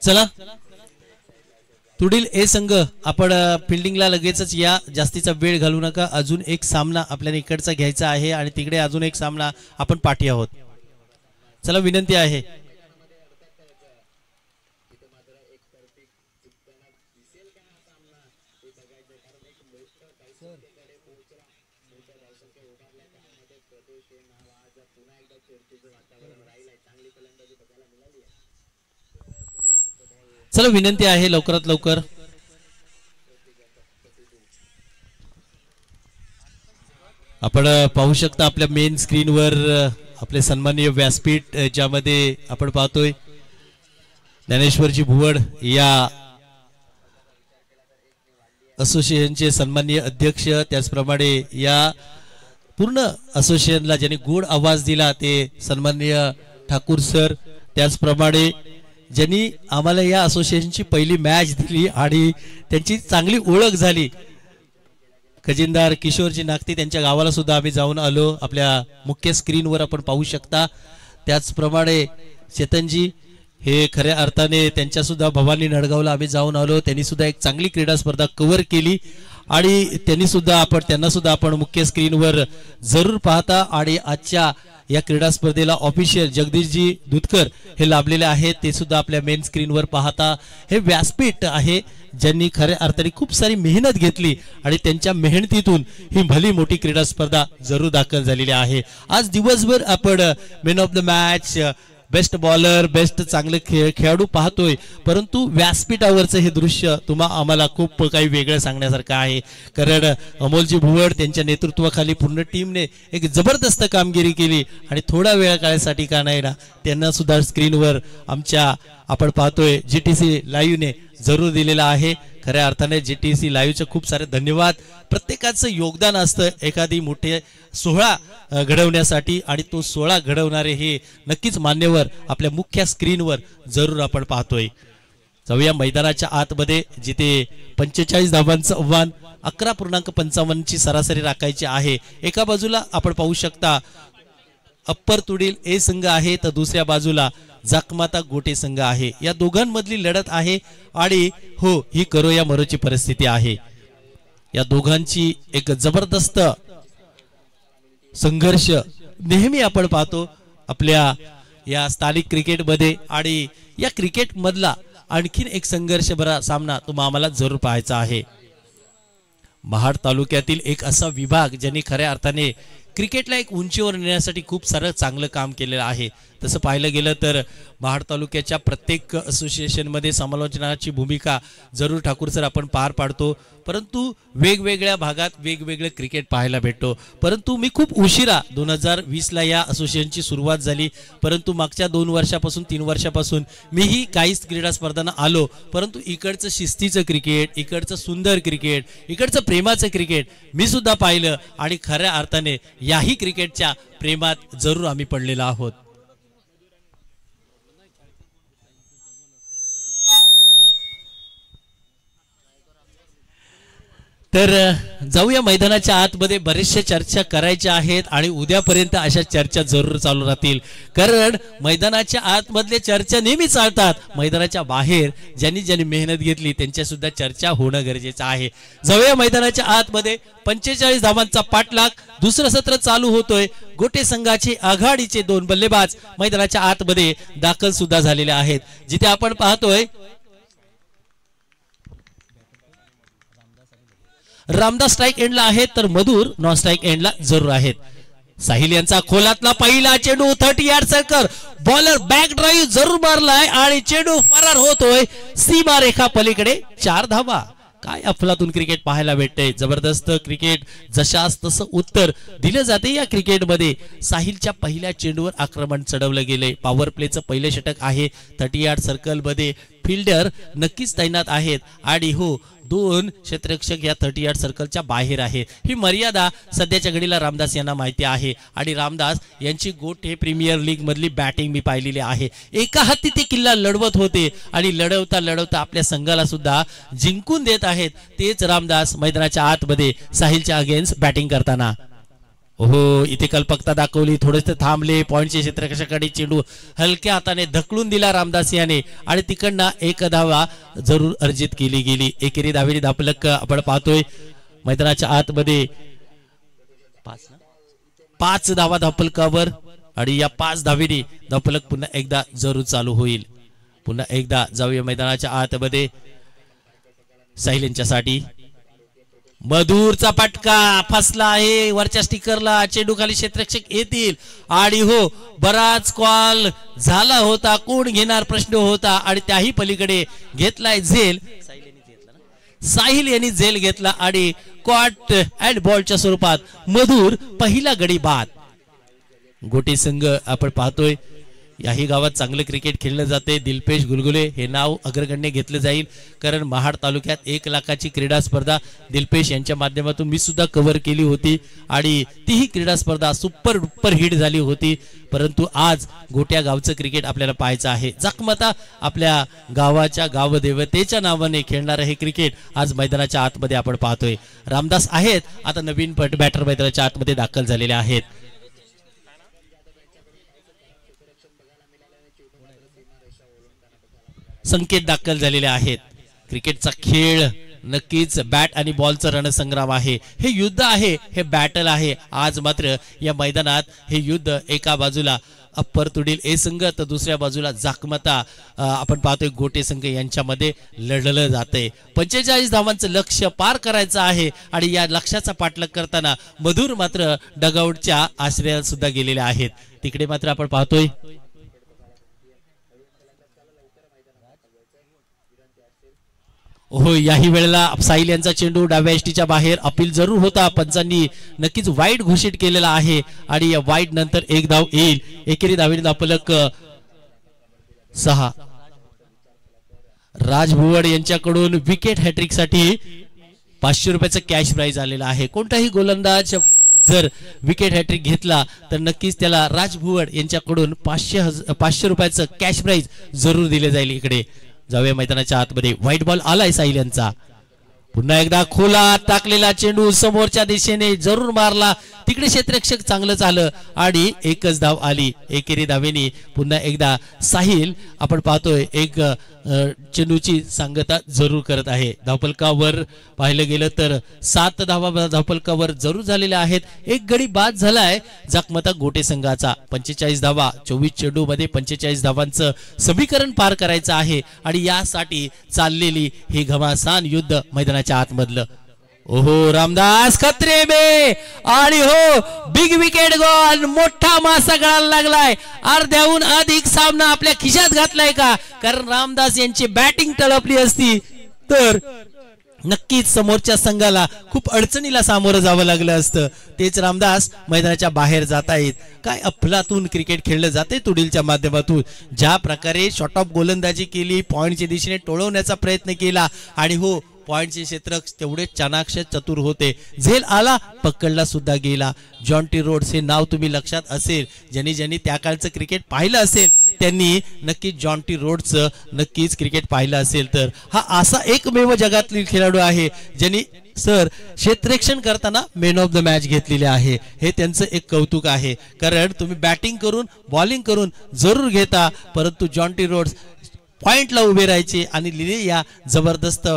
चला, तुडील ए संघ, आपण फिल्डिंगला लगेचच या, जास्तीचा वेळ घालू नका. अजून एक सामना आपल्याला इकडचा घ्यायचा आहे आणि तिकडे अजून एक सामना आपण पाठी आहोत. चला, विनंती आहे. चला, विनंती आहे लवकरात लवकर. आपण पाहू शकता आपल्या मेन स्क्रीनवर आपले सन्माननीय व्यासपीठ ज्यामध्ये आपण पाहतोय ज्ञानेश्वरजी भुवड या असोसिएशनचे सन्माननीय अध्यक्ष, त्याचप्रमाणे या पूर्ण असोसिएशनला ज्यांनी गोड आवाज दिला ते सन्माननीय ठाकूर सर, त्याचप्रमाणे ज्यांनी आम्हाला या असोसिएशनची पहिली मॅच दिली आणि त्यांची चांगली ओळख झाली खजिनदार किशोरजी नागती, त्यांच्या गावाला सुद्धा आम्ही जाऊन आलो, आपल्या मुख्य स्क्रीनवर आपण पाहू शकता। त्याचप्रमाणे चेतनजी हे खऱ्या अर्थाने त्यांच्या सुद्धा भवानी नडगावला आम्ही जाऊन आलो, त्यांनी सुद्धा एक चांगली क्रीडा स्पर्धा कव्हर केली आणि त्यांना सुद्धा आपण मुख्य स्क्रीनवर जरूर पाहता। आणि आजच्या या क्रीडा स्पर्धेला ऑफिशियल जगदीशजी दुधकर हे लाभलेले आहेत, ते सुद्धा आपल्या मेन स्क्रीनवर पाहता। हे व्यासपीठ आहे ज्यांनी खऱ्या अर्थाने खूप सारी मेहनत घेतली आणि त्यांच्या मेहनतीतून ही भली मोठी क्रीडा स्पर्धा जरूर दाखल झालेली आहे। आज दिवसभर आपण man of the match, best bowler, best चांगले खेळाडू पाहतोय, परंतु व्यासपीठावरचं हे दृश्य आम्हाला खूप काही वेगळं सांगण्यासारखं आहे। कारण अमोलजी भुवड त्यांच्या नेतृत्वाखाली पूर्ण टीमने एक जबरदस्त कामगिरी केली आणि थोडा वेळ काळासाठी का नाही ना त्यांना सुद्धा स्क्रीनवर आमच्या आपण पाहतोय जीटीसी लाईव्हने जरूर दिलेला आहे। खऱ्या अर्थाने जीटीसी लाईव्हचे खूप सारे धन्यवाद। प्रत्येकाचं योगदान असतं एखादी मोठे सोहळा घडवण्यासाठी आणि तो सोहळा घडवणारे हे नक्कीच मान्यवर आपल्या मुख्य स्क्रीनवर जरूर आपण पाहतोय। जाऊया मैदानाच्या आतमध्ये जिथे 45 धावांचं आव्हान 11.55 ची सरासरी राखायची आहे। एका बाजूला आपण पाहू शकता अप्पर तुडील ए संघ आहे तर दुसऱ्या बाजूला जाकमाता गोटे संघ आहे। या दोघांमधली लढत आहे आणि हो ही करो या मरोची परिस्थिती आहे। या दोघांची एक जबरदस्त संघर्ष नेहमी आपण पाहतो आपल्या या स्थानिक क्रिकेटमध्ये आणि या क्रिकेट मधला आणखीन एक संघर्ष भरा सामना आम्हाला जरूर पाहायचा आहे। महाड तालुक्यातील एक असा विभाग ज्यांनी खऱ्या अर्थाने क्रिकेटला एक उंचीवर नेण्यासाठी खूप सारं चांगलं काम केलेलं आहे। तसं पाहिलं गेलं तर महाड तालुक्याच्या प्रत्येक असोसिएशन मध्ये समालोचनाची भूमिका जरूर ठाकूर सर आपण पार पाडतो, परंतु वेगवेगळ्या भागात वेगवेगळे क्रिकेट पाहायला भेटतो। परंतु मी खूप उशिरा 2020 ला या असोसिएशनची सुरुवात झाली, परंतु मागच्या 2 वर्षापासून 3 वर्षापासून मीही काही क्रीडा स्पर्धांना आलो, परंतु इकडचं शिस्तीचं क्रिकेट, इकडचं सुंदर क्रिकेट, इकडचं प्रेमाचं क्रिकेट मी सुद्धा पाहिलं आणि खऱ्या अर्थाने याही क्रिकेटच्या प्रेमात जरूर आम्ही पडलेलो आहोत। तर जाऊया मैदानाच्या आतमध्ये, बरेचशा चर्चा करायच्या आहेत आणि उद्यापर्यंत अशा चर्चा जरूर चालू राहतील, कारण मैदानाच्या आतमधले चर्चा नेहमी चालतात, मैदानाच्या बाहेर ज्यांनी मेहनत घेतली त्यांच्या सुद्धा चर्चा होणं गरजेचं आहे। जाऊया मैदानाच्या आतमध्ये, 45 धावांचा पाठलाग, दुसरं सत्र चालू होतोय। गोटे संघाचे आघाडीचे 2 बल्लेबाज मैदानाच्या आतमध्ये दाखल सुद्धा झालेले आहेत, जिथे आपण पाहतोय रामदास स्ट्राइक एंडला आहेत तर मधुर नॉन स्ट्राइक एंडला जरूर आहेत। साहिल यांचा खोलातला पहिला चेंडू 30 yard circle, bowler back drive जरूर मारलाय आणि चेंडू फरार होतोय सीमा रेखा पलीकडे। 4 धावा। काय अफलातून क्रिकेट पाहायला भेटते, जबरदस्त क्रिकेट, जशास तसं उत्तर दिले जाते या क्रिकेटमध्ये। साहिलच्या पहिल्या चेंडूवर आक्रमण चढवलं गेले, पॉवर प्लेचं पहिले षटक आहे। 30 यार्ड सर्कल मध्ये फिल्डर नक्कीच तैनात आहेत आणि हो 2 क्षेत्ररक्षक या 30 यार्ड सर्कलच्या बाहेर आहेत। ही मर्यादा सध्याच्या घडीला रामदास यांना माहिती आहे आणि रामदास यांची गोटे प्रीमियर लीग मधली बॅटिंग मी पाहिलेली आहे। एका हाती ते किल्ला लढवत होते आणि लढवता लढवता आपल्या संघाला सुद्धा जिंकून देत आहेत। तेच रामदास मैदानाच्या आतमध्ये साहिलच्या अगेन्स्ट बॅटिंग करताना हो इथे कल्पकता दाखवली, थोडेसे थांबले, पॉइंटचे क्षेत्ररक्षकाकडे चेंडू हलक्या हाताने ढकलून दिला रामदास याने आणि तिकडनं 1 धावा जरूर अर्जित केली गेली। एकेरी धावेची धापलक आपण पाहतोय मैदानाच्या आतमध्ये 5 धावा धापलकावर आणि या 5 धावेने धापलक पुन्हा एकदा जरूर चालू होईल। पुन्हा एकदा जाऊया मैदानाच्या आतमध्ये, साहिल यांच्यासाठी मधुरचा पटका फसला आहे वरच्या स्टिकरला, चेंडू खाली क्षेत्ररक्षक येतील आणि हो बराच कॉल झाला होता, कोण घेणार प्रश्न होता आणि त्याही पलीकडे घेतलाय झेल। साहिल यांनी झेल घेतला आणि कॉट अँड बॉलच्या स्वरूपात मधुर पहिला गडी बाद. गोटे संघ आपण पाहतोय याही गावात चांगलं क्रिकेट खेळलं जाते. दिलपेश गुलगुले हे नाव अग्रगण्य घेतलं जाईल, कारण महाड तालुक्यात 1 लाखाची क्रीडा स्पर्धा दिलपेश यांच्या माध्यमातून मी सुद्धा कव्हर केली होती आणि तीही क्रीडा स्पर्धा सुपर डुपर हिट झाली होती. परंतु आज गोट्या गावचं क्रिकेट आपल्याला पाहायचं आहे. जखमता आपल्या गावाच्या गावदेवतेच्या नावाने खेळणारं हे क्रिकेट आज मैदानाच्या आतमध्ये आपण पाहतोय. रामदास आहेत आता नवीन बॅटर मैदानाच्या आतमध्ये दाखल झालेले आहेत. संकेत दाखल झालेले आहेत. क्रिकेटचा खेळ नक्कीच बॅट आणि बॉलचा रणसंग्राम आहे. हे युद्ध आहे, हे बॅटल आहे. आज मात्र या मैदानात हे युद्ध एका बाजूला अप्पर तुडील ए संघ तर दुसऱ्या बाजूला जाकमता आपण पाहतोय गोटे संघ यांच्यामध्ये लढलं जाते. 45 धावांचं लक्ष्य पार करायचं आहे आणि या लक्ष्याचा पाठलाग करताना मधुर मात्र डगआउटच्या आश्रयात सुद्धा गेलेले आहेत. तिकडे मात्र आपण पाहतोय हो याही वेळेला साहिल यांचा चेंडू डाव्या एसटीच्या बाहेर अपील जरूर होता. पंचांनी नक्कीच वाईट घोषित केलेला आहे आणि या वाईट नंतर एक धाव येईल. एकेरी धावेने धावफलक 6. राजभुवड यांच्याकडून विकेट हॅट्रिक साठी 500 रुपयाचं कॅश प्राइज आलेला आहे. कोणताही गोलंदाज जर विकेट हॅट्रिक घेतला तर नक्कीच त्याला राजभुवड यांच्याकडून 500 रुपयाचं कॅश प्राइज जरूर दिले जाईल. इकडे जाऊया मैदानाच्या आतमध्ये. व्हाईट बॉल आलाय साहिल यांचा. पुन्हा एकदा खोला टाकलेला चेंडू समोरच्या दिशेने जरूर मारला. तिकडे क्षेत्ररक्षक चांगलंच आलं आणि एकच धाव आली. एकेरी धावेने पुन्हा एकदा साहिल आपण पाहतोय एक चेंडूची सांगता जरूर करत आहे. धावफलकावर पाहिलं गेलं तर 7 धावा धावफलकावर जरूर झालेल्या आहेत. एक गडी बाद झालाय जाकमता गोटे संघाचा. 45 धावा 24 चेंडू मध्ये 45 धावांचं समीकरण पार करायचं आहे आणि यासाठी चाललेली ही घमासान युद्ध मैदानाच्या आतमधलं. ओहो रामदास खत्रे बे आणि हो बिग विकेट गोल. मोठा मासा गळायला लागलाय. अर्ध्याहून अधिक सामना आपल्या खिशात घातलाय का? कारण रामदास यांची बॅटिंग टळपली असती तर नक्कीच समोरच्या संघाला खूप अडचणीला सामोरं जावं लागलं असतं. तेच रामदास मैदानाच्या बाहेर जात आहेत. काय अफलातून क्रिकेट खेळलं जाते तुडीलच्या माध्यमातून. ज्या प्रकारे शॉर्ट ऑफ गोलंदाजी केली, पॉइंटच्या दिशेने टोळवण्याचा प्रयत्न केला आणि हो पॉइंटचे क्षेत्र तेवढे चाणाक्ष चतुर होते. झेल आला, पकडला सुद्धा गेला. जॉन्टी रोड्स हे नाव तुम्ही लक्षात असेल. ज्यांनी त्या काळचं क्रिकेट पाहिलं असेल त्यांनी नक्कीच जॉन्टी रोड्सचं नक्कीच क्रिकेट पाहिलं असेल. तर हा असा एकमेव जगातील खेळाडू आहे ज्यांनी सर क्षेत्ररक्षण करताना मॅन ऑफ द मॅच घेतलेले आहे. हे त्यांचं एक कौतुक आहे. कारण तुम्ही बॅटिंग करून बॉलिंग करून जरूर घेता, परंतु जॉन्टी रोड्स पॉइंटला उभे राहायचे आणि लिले या जबरदस्त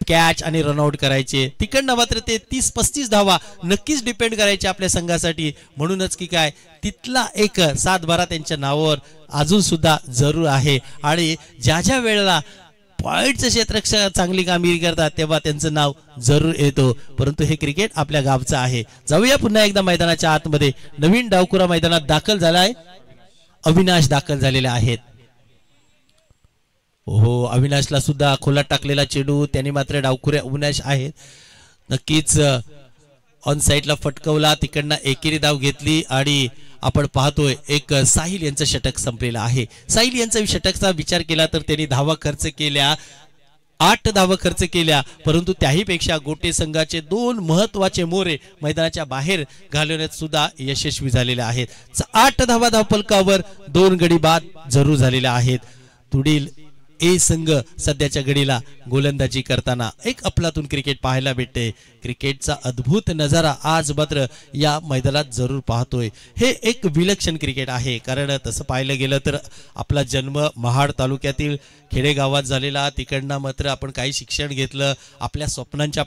कॅच आणि रनआउट करायचे. तिकडनं मात्र ते 30-35 धावा नक्कीच डिपेंड करायचे आपल्या संघासाठी. म्हणूनच की काय तिथला एक 7-12 त्यांच्या नावावर अजून सुद्धा जरूर आहे आणि ज्या वेळेला पॉइंटचे क्षेत्ररक्षक चांगली कामगिरी करतात तेव्हा त्यांचं नाव जरूर येतो. परंतु हे क्रिकेट आपल्या गावचं आहे. जाऊया पुन्हा एकदा मैदानाच्या आतमध्ये. नवीन डावखुरा मैदानात दाखल झालाय. अविनाश दाखल झालेले आहेत. हो अविनाशला सुद्धा खोलात टाकलेला चेंडू त्याने मात्र डावखुरे अविनाश आहेत. नक्कीच ऑन साइडला फटकवला. तिकडनं एकेरी धाव घेतली आणि आपण पाहतोय एक साहिल यांचं षटक संपलेलं आहे. साहिल यांचा षटकचा विचार केला तर त्यांनी धावा खर्च केल्या, 8 धावा खर्च केल्या. परंतु त्याही पेक्षा गोटे संघाचे 2 महत्वाचे मोरे मैदानाच्या बाहेर घालवण्यात सुद्धा यशस्वी झालेले आहेत. 8 धावा धावफलकावर 2 गडी बाद जरूर झालेले आहेत. तुडील ए संघ सध्याच्या घडीला गोलंदाजी करताना एक अफलातून क्रिकेट पाहायला भेटते. क्रिकेटचा अद्भुत नजारा आज मात्र या मैदानात जरूर पाहतोय. हे एक विलक्षण क्रिकेट आहे. कारण तसं पाहायला गेलं तर आपला जन्म महाड तालुक्यातील खेडेगावात झालेला. तिकडनं मात्र आपण काही शिक्षण घेतलं. आपल्या स्वप्नांच्या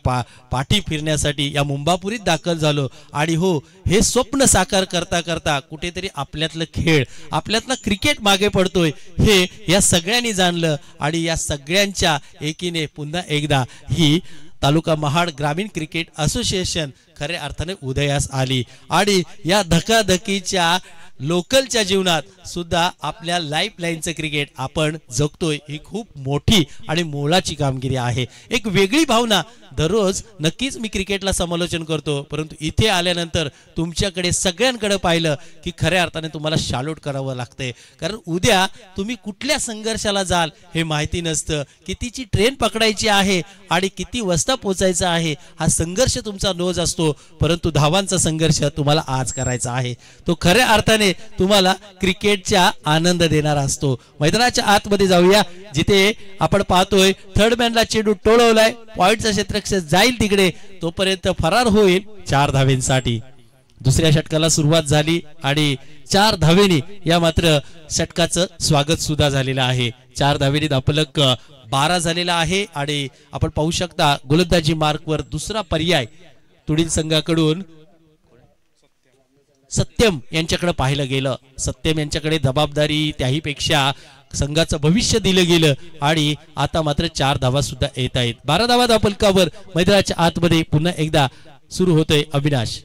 पाठी फिरण्यासाठी या मुंबापुरीत दाखल झालो आणि हो हे स्वप्न साकार करता करता कुठेतरी आपल्यातलं खेळ आपल्यातला क्रिकेट मागे पडतोय हे या सगळ्यांनी जाणलं आणि या सगळ्यांच्या एकीने पुन्हा एकदा ही तालुका महाड ग्रामीण क्रिकेट असोसिएशन खऱ्या अर्थाने उदयास आली आणि या धकाधकीच्या लोकलच्या जीवनात सुद्धा आपल्या लाईफ लाईनचं क्रिकेट आपण जगतोय ही खूप मोठी आणि मोलाची कामगिरी आहे। एक वेगळी भावना दररोज नक्कीच मी क्रिकेटला समालोचन करतो, परंतु इथे आल्यानंतर तुमच्याकडे सगळ्यांकडे पाहिलं की खऱ्या अर्थाने तुम्हाला शालूट करावं लागतंय, कारण उद्या तुम्ही कुठल्या संघर्षाला जाल हे माहिती नसतं, कितीची ट्रेन पकडायची आहे आणि किती वाजता पोहोचायचं आहे हा संघर्ष तुमचा रोज असतो, परंतु धावांचा संघर्ष तुम्हाला आज करायचा आहे, तो खऱ्या अर्थाने तुम्हाला क्रिकेटचा आनंद देणारा असतो। मैदानाच्या आतमध्ये जाऊया, जिथे आपण पाहतोय थर्ड मॅनला चेंडू टोळवलाय, पॉइंटचा क्षेत्ररक्षक जाईल तिकडे, तोपर्यंत फरार होईल 4 धावेंसाठी। दुसऱ्या षटकाला सुरुवात झाली आणि 4 धावेंनी या मात्र षटकाचं स्वागत सुद्धा झालेलं आहे। 4 धावेंनी धावफलक 12 झालेला आहे आणि आपण पाहू शकता गोलंदाजी मार्कवर दुसरा पर्याय तुडील संघाकडून सत्यम यांच्याकडे पाहिलं गेलं। सत्यम यांच्याकडे जबाबदारी त्याही पेक्षा संघाचं भविष्य दिलं गेलं आणि आता मात्र 4 धावा सुद्धा येत आहेत। 12 धावा धावफलकावर मैदानाच्या आतमध्ये पुन्हा एकदा सुरू होतोय अविनाश।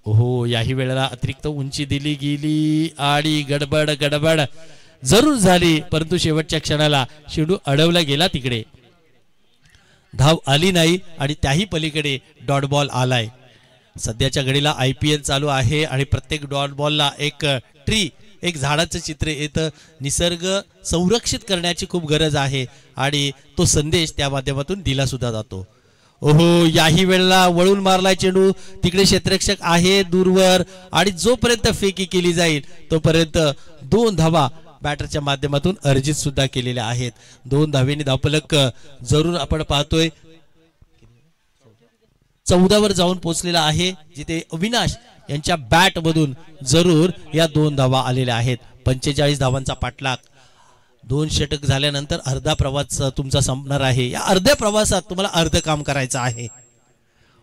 ओहो, याही वेळेला अतिरिक्त उंची दिली गेली आणि गडबड गडबड जरूर झाली, परंतु शेवटच्या क्षणाला चेंडू अडवला गेला, तिकडे धाव आली नाही आणि त्याही पलीकडे डॉट बॉल आलाय। सध्याच्या घडीला IPL चालू आहे आणि प्रत्येक डॉट बॉलला एक ट्री, एक झाडाचं चित्र येतं, निसर्ग संरक्षित करण्याची खूप गरज आहे आणि तो संदेश त्या माध्यमातून दिला सुद्धा जातो। ओहो, याही वेळेला वळून मारलाय चेंडू, तिकडे क्षेत्ररक्षक आहे दूरवर आणि जोपर्यंत फेकी केली जाईल तोपर्यंत 2 धावा बॅटरच्या माध्यमातून अर्जित सुद्धा केलेल्या आहेत। 2 धावेंनी धावफलक जरूर आपण पाहतोय 14 वर जाऊन पोहोचलेला आहे, जिथे अविनाश यांच्या बॅट मधून जरूर या 2 धावा आलेल्या आहेत। 45 धावांचा पाठलाग, 2 षटक झाल्यानंतर अर्धा प्रवास तुमचा संपणार आहे। या अर्ध्या प्रवासात तुम्हाला अर्ध काम करायचं आहे।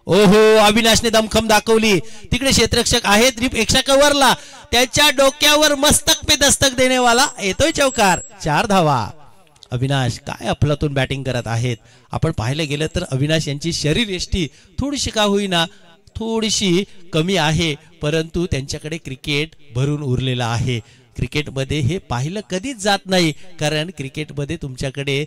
ओहो, अविनाशने दमखम दाखवली, तिकडे क्षेत्ररक्षक आहे, द्रीप एक्स्ट्रा कव्हरला, त्याच्या डोक्यावर मस्तक पे दस्तक देने वाला येतोय चौकार, 4 धावा। अविनाश काय अफलातून बॅटिंग करत आहेत। आपण पाहायला गेलं तर अविनाश यांची शरीरयष्टी थोडीशी का होईना थोडीशी कमी आहे, परंतु त्यांच्याकडे क्रिकेट भरून उरलेला आहे। क्रिकेटमध्ये हे पाहिलं कधीच जात नाही, कारण क्रिकेटमध्ये तुमच्याकडे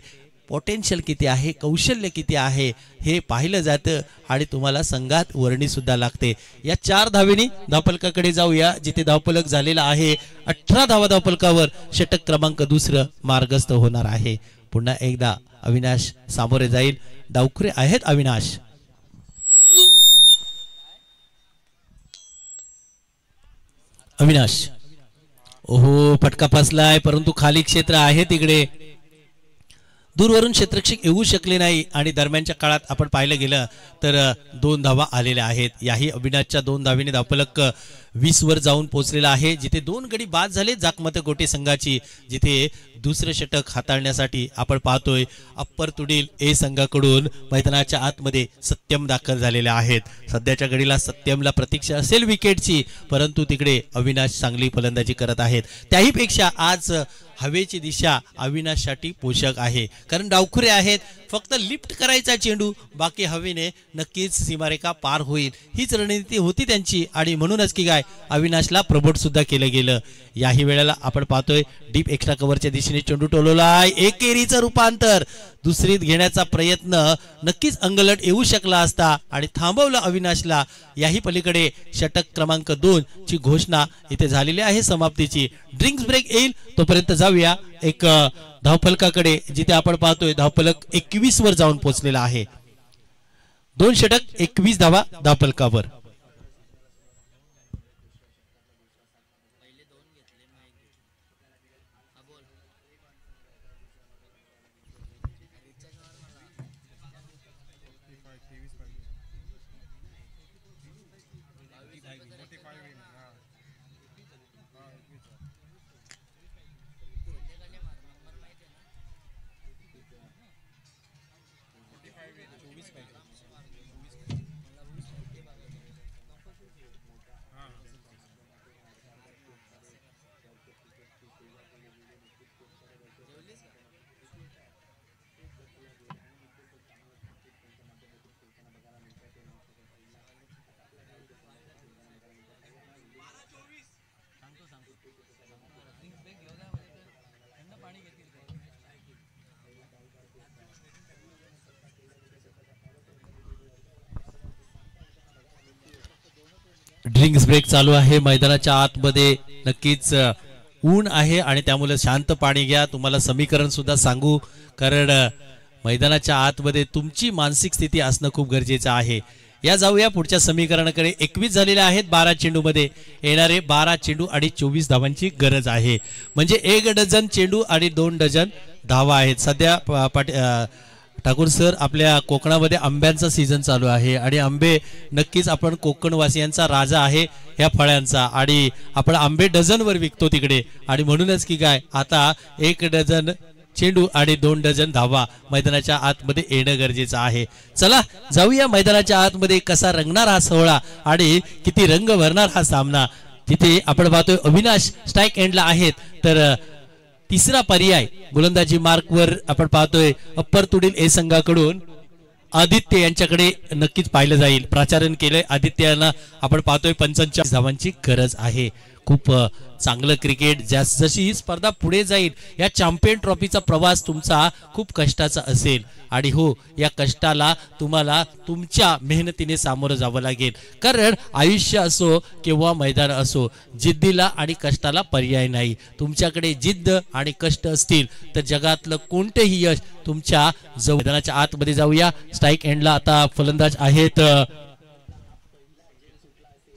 पोटेन्शियल किती आहे, कौशल्य किती आहे हे पाहिलं जातं आणि तुम्हाला संघात वर्णी सुद्धा लागते। या 4 धावेंनी धावफलकाकडे जाऊया, जिथे धावफलक झालेला आहे 18 धावा धावफलकावर षटक क्रमांक 2 मार्गस्थ होणार आहे। पुन्हा एकदा अविनाश सामोरे जाईल, डावखुरे आहेत अविनाश। अविनाश, ओहो, फटका फसलाय, परंतु खाली क्षेत्र आहे, तिकडे दूरवरून क्षेत्ररक्षक येऊ शकले नाही आणि दरम्यानच्या काळात आपण पाहिलं गेलं तर 2 धावा आलेल्या आहेत। याही अविनाशच्या 2 धावेने धावफलक 20 वर जाऊन पोहोचलेला आहे, जिथे 2 गडी बाद झाले जाकमत गोटे संघाची, जिथे दुसरे षटक हाताळण्यासाठी आपण पाहतोय अप्पर तुडील ए संघाकडून मैदानाच्या आतमध्ये सत्यम दाखल झालेले आहेत। सध्याच्या घडीला सत्यमला प्रतीक्षा असेल विकेटची, परंतु तिकडे अविनाश चांगली फलंदाजी करत आहेत। त्याही पेक्षा आज हवेची दिशा अविनाशसाठी पोषक आहे, कारण डावखुरे आहेत, फक्त लिफ्ट करायचा चेंडू, बाकी हवेने नक्कीच सीमारेखा पार होईल, हीच रणनीती होती त्यांची आणि म्हणूनच की काय अविनाशला प्रमोट सुद्धा केलं गेलं। याही वेळेला आपण पाहतोय डीप एक्स्ट्रा कव्हरच्या दिशेने चेंडू टोलवलाय, एकेरीचं रूपांतर दुसरीत घेण्याचा प्रयत्न नक्कीच अंगलट येऊ शकला असता आणि थांबवलं अविनाशला। याही पलीकडे षटक क्रमांक 2 ची घोषणा इथे झालेली आहे समाप्तीची। ड्रिंक्स ब्रेक येईल तोपर्यंत जाऊया एक धावफलकाकडे, जिथे आपण पाहतोय धावफलक 21 वर जाऊन पोहोचलेला आहे। 2 षटक 21 धावा धावफलकावर। ड्रिंक्स ब्रेक चालू आहे मैदानाच्या आतमध्ये. नक्कीच ऊन आहे आणि त्यामुळे शांत पाणी घ्या. तुम्हाला समीकरण सुद्धा सांगू, कारण मैदानाच्या आतमध्ये तुमची मानसिक स्थिती असणं खूप गरजेचं आहे. या जाऊया पुढच्या समीकरणाकडे. 21 झालेले आहेत 12 चेंडूमध्ये. येणारे 12 चेंडू आणि 24 धावांची गरज आहे. म्हणजे 1 डझन चेंडू आणि 2 डझन धावा आहेत. सध्या ठाकूर सर, आपल्या कोकणामध्ये आंब्यांचा सीझन चालू आहे आणि आंबे नक्कीच आपण कोकणवासियांचा राजा आहे ह्या फळांचा, आणि आपण आंबे डझनवर विकतो तिकडे. आणि म्हणूनच की काय, आता 1 डझन चेंडू आणि 2 डझन धावा मैदानाच्या आतमध्ये येणं गरजेचं आहे. चला जाऊया मैदानाच्या आतमध्ये. कसा रंगणार हा सोहळा आणि किती रंग भरणार हा सामना. तिथे आपण पाहतोय अविनाश स्ट्राईक एंडला आहेत, तर तिसरा पर्याय गोलंदाजी मार्कवर आपण पाहतोय अप्पर तुडील ए संघाकडून आदित्य यांच्याकडे नक्कीच पाहिलं जाईल. प्राचारण केलंय आदित्याला. आपण पाहतोय 45 धावांची गरज आहे. खूप चांगलं क्रिकेट. जशी ही स्पर्धा पुढे जाईल, या चॅम्पियन ट्रॉफीचा प्रवास तुमचा खूप कष्टाचा असेल. आणि हो, या कष्टाला तुम्हाला तुमच्या मेहनतीने सामोरं जावं लागेल. कारण आयुष्य असो किंवा मैदान असो, जिद्दीला आणि कष्टाला पर्याय नाही. तुमच्याकडे जिद्द आणि कष्ट असतील तर जगातलं कोणतेही यश तुमच्या जवळ. मैदानाच्या आतमध्ये जाऊया. स्ट्राईक एंडला आता फलंदाज आहेत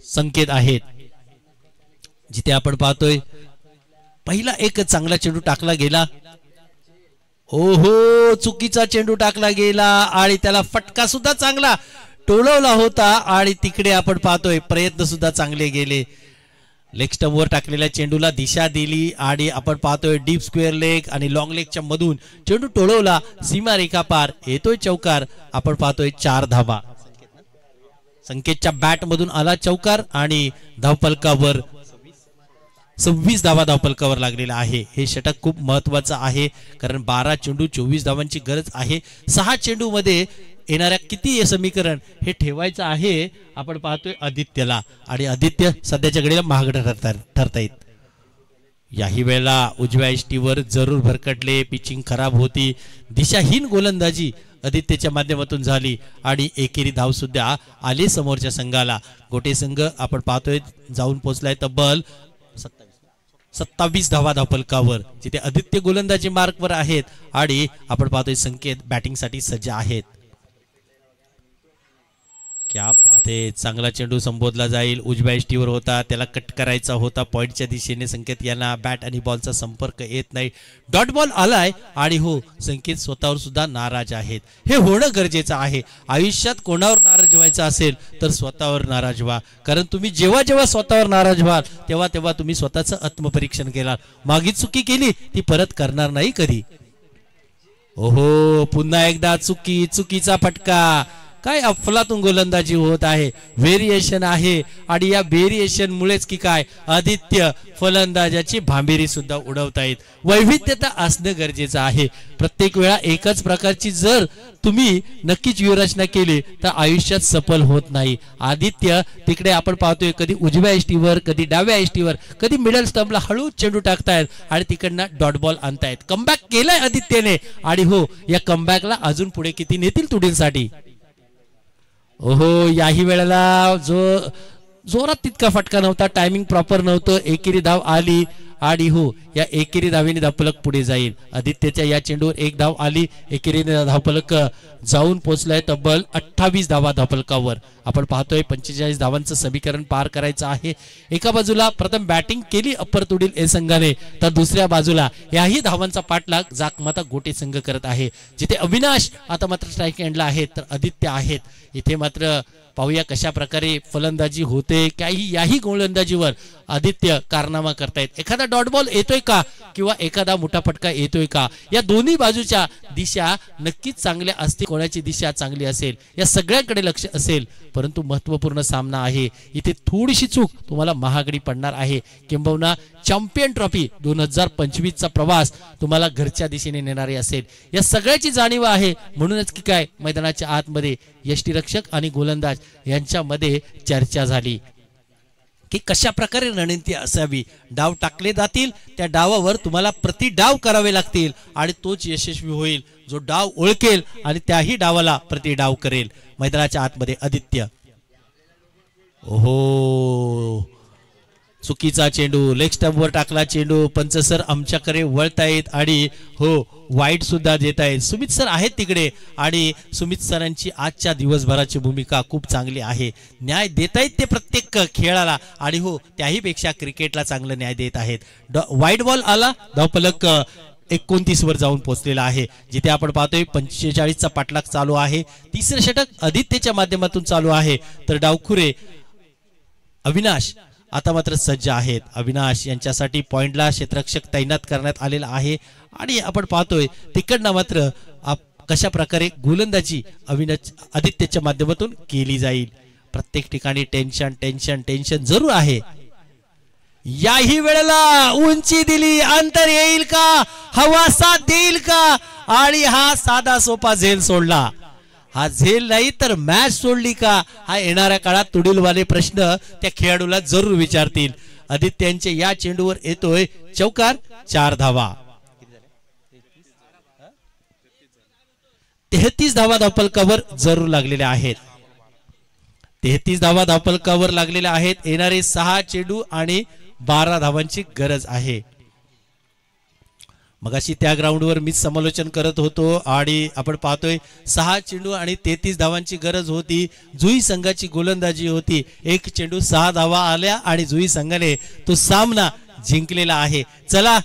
संकेत आहेत, जिथे आपण पाहतोय पहिला एक चांगला चेंडू टाकला गेला. ओहो, चुकीचा चेंडू टाकला गेला आणि त्याला फटका सुद्धा चांगला टोलवला होता. आणि तिकडे आपण पाहतोय प्रयत्न सुद्धा चांगले गेले. लेग स्टंपवर टाकलेल्या चेंडूला दिशा दिली आणि आपण पाहतोय डीप स्क्वेअर लेग आणि लॉंग लेगच्या मधून चेंडू टोलवला. सीमारेखा पार, येतोय चौकार. आपण पाहतोय 4 धावा. संकेतच्या बॅट मधून आला चौकार आणि धावफलकावर 26 धावा धावफलकावर लागलेला आहे. हे षटक खूप महत्वाचं आहे, कारण 12 चेंडू 24 धावांची गरज आहे. 6 चेंडू मध्ये येणाऱ्या किती समीकरण हे ठेवायचं आहे. आपण पाहतोय आदित्यला, आणि आदित्य सध्याच्या घडीला महागड ठरतायत. याही वेळेला उजव्या एष्टीवर जरूर भरकटले. पिचिंग खराब होती. दिशाहीन गोलंदाजी आदित्यच्या माध्यमातून झाली आणि एकेरी धाव सुद्धा आली समोरच्या संघाला. गोटे संघ आपण पाहतोय जाऊन पोहोचलाय तब्बल 27 धावा धावफलकावर, जिथे आदित्य गोलंदाजी मार्कवर आहेत आणि आपण पाहतोय संकेत बॅटिंगसाठी सज्ज आहेत. क्या बात आहे. चांगला चेंडू संबोधला जाईल. उजव्या एष्टीवर होता, त्याला कट करायचा होता पॉइंटच्या दिशेने. संकेत यांना बॅट आणि बॉलचा संपर्क येत नाही. डॉट बॉल आलाय आणि हो, संकेत स्वतःवर सुद्धा नाराज आहेत. हे होणं गरजेचं आहे. आयुष्यात कोणावर नाराज व्हायचं असेल तर स्वतःवर नाराज व्हा, कारण तुम्ही जेव्हा जेव्हा स्वतःवर नाराज व्हाल तेव्हा तेव्हा तुम्ही स्वतःचं आत्मपरीक्षण केलं. मागी चुकी केली ती परत करणार नाही कधी. ओहो, पुन्हा एकदा चुकीचा फटका. काय अफलातून गोलंदाजी होत आहे. व्हेरिएशन आहे आणि या व्हेरिएशन मुळेच की काय, आदित्य फलंदाजाची भांबेरी सुद्धा उडवतायत. वैविध्यता असणं गरजेचं आहे. प्रत्येक वेळा एकच प्रकारची जर तुम्ही नक्कीच व्यूहरचना केली तर आयुष्यात सफल होत नाही. आदित्य तिकडे आपण पाहतोय कधी उजव्या एष्टीवर, कधी डाव्या एष्टीवर, कधी मिडल स्टंपला हळूच चेंडू टाकतायत आणि तिकडनं डॉट बॉल आणतायत. कमबॅक केलाय आदित्यने आणि हो, या कमबॅकला अजून पुढे किती नेतील तुडींसाठी. ओहो, याही वेळेला जोरात तितका फटका नव्हता. टायमिंग प्रॉपर नव्हतं. एकेरी धाव आली आणि हो, या एकेरी धावेने धावफलक पुढे जाईल. आदित्यच्या या चेंडूवर 1 धाव आली. एकेरीने धावफलक जाऊन पोहोचलाय तब्बल 28 धावा धावफलकावर. आपण पाहतोय 45 धावांचं समीकरण पार करायचं आहे. एका बाजूला प्रथम बॅटिंग केली अप्पर तुडील ए संघाने, तर दुसऱ्या बाजूला याही धावांचा पाठलाग जाकमाता गोटे संघ करत आहे, जिथे अविनाश आता मात्र स्ट्राईक एंडला आहेत तर आदित्य आहेत. इथे मात्र पाहूया कशा प्रकारे फलंदाजी होते. याही गोलंदाजीवर आदित्य कारनामा करतायत. एखादा डॉट बॉल येतोय का किंवा एखादा मोठा फटका येतोय का, या दोन्ही बाजूच्या दिशा नक्कीच चांगल्या असतील. कोणाची दिशा चांगली असेल या सगळ्यांकडे लक्ष असेल. परंतु महत्वपूर्ण सामना आहे. इथे थोडीशी चूक तुम्हाला महागडी पडणार आहे. किंबहुना चॅम्पियन ट्रॉफी 2025चा प्रवास तुम्हाला घरच्या दिशेने नेणारे असेल. या सगळ्याची जाणीव आहे. म्हणूनच की काय, मैदानाच्या आतमध्ये यष्टीरक्षक आणि गोलंदाज यांच्यामध्ये चर्चा झाली की कशा प्रकारे रणनीती असावी. डाव टाकले जातील, त्या डावावर तुम्हाला प्रति डाव करावे लागतील आणि तोच यशस्वी होईल जो डाव ओळखेल आणि त्याही डावाला प्रति डाव करेल. मैदानाच्या आतमध्ये आदित्य ओहो, चुकीचा चेंडू, लेग स्टंपवर टाकला चेंडू. पंच सर आमच्याकडे वळतायत आणि हो वाईट सुद्धा देत आहेत. सुमित सर आहेत तिकडे आणि सुमित सरांची आजच्या दिवसभराची भूमिका खूप चांगली आहे. न्याय देत आहेत ते प्रत्येक खेळाला आणि हो त्याही पेक्षा क्रिकेटला चांगलं न्याय देत आहेत. वाईट बॉल आला, धावफलक 29 वर जाऊन पोहोचलेला आहे. जिथे आपण पाहतोय 45चा पाठलाग चालू आहे. तिसरे षटक आदित्यच्या माध्यमातून चालू आहे. तर डावखुरे अविनाश आता मात्र सज्ज आहेत. अविनाश यांच्यासाठी पॉइंटला क्षेत्ररक्षक तैनात करण्यात आलेला आहे आणि आपण पाहतोय तिकडनं मात्र कशा प्रकारे गोलंदाजी अविनाश आदित्यच्या माध्यमातून केली जाईल. प्रत्येक ठिकाणी टेन्शन टेन्शन टेन्शन जरूर आहे. याही वेळेला उंची दिली, अंतर येईल का, हवा साथ देईल का, आणि हा साधा सोपा झेल सोडला. हा झेल नाही तर मॅच सोडली का, हा येणाऱ्या काळात तुडीलवाले प्रश्न त्या खेळाडूला जरूर विचारतील. आदित्यांचे या चेंडूवर येतोय चौकार, 4 धावा. 33 धावा धावफलकावर जरूर लागलेल्या आहेत. 33 धावा धावफलकावर लागलेल्या आहेत. येणारे 6 चेंडू आणि 12 धावांची गरज आहे. मगाशी त्या ग्राउंडवर मी समालोचन करत होतो आणि आपण पाहतोय 6 चेंडू आणि 33 धावांची गरज होती. जुई संघाची गोलंदाजी होती. 1 चेंडू 6 धावा आल्या आणि जुई संघाने तो सामना जिंकलेला आहे. चला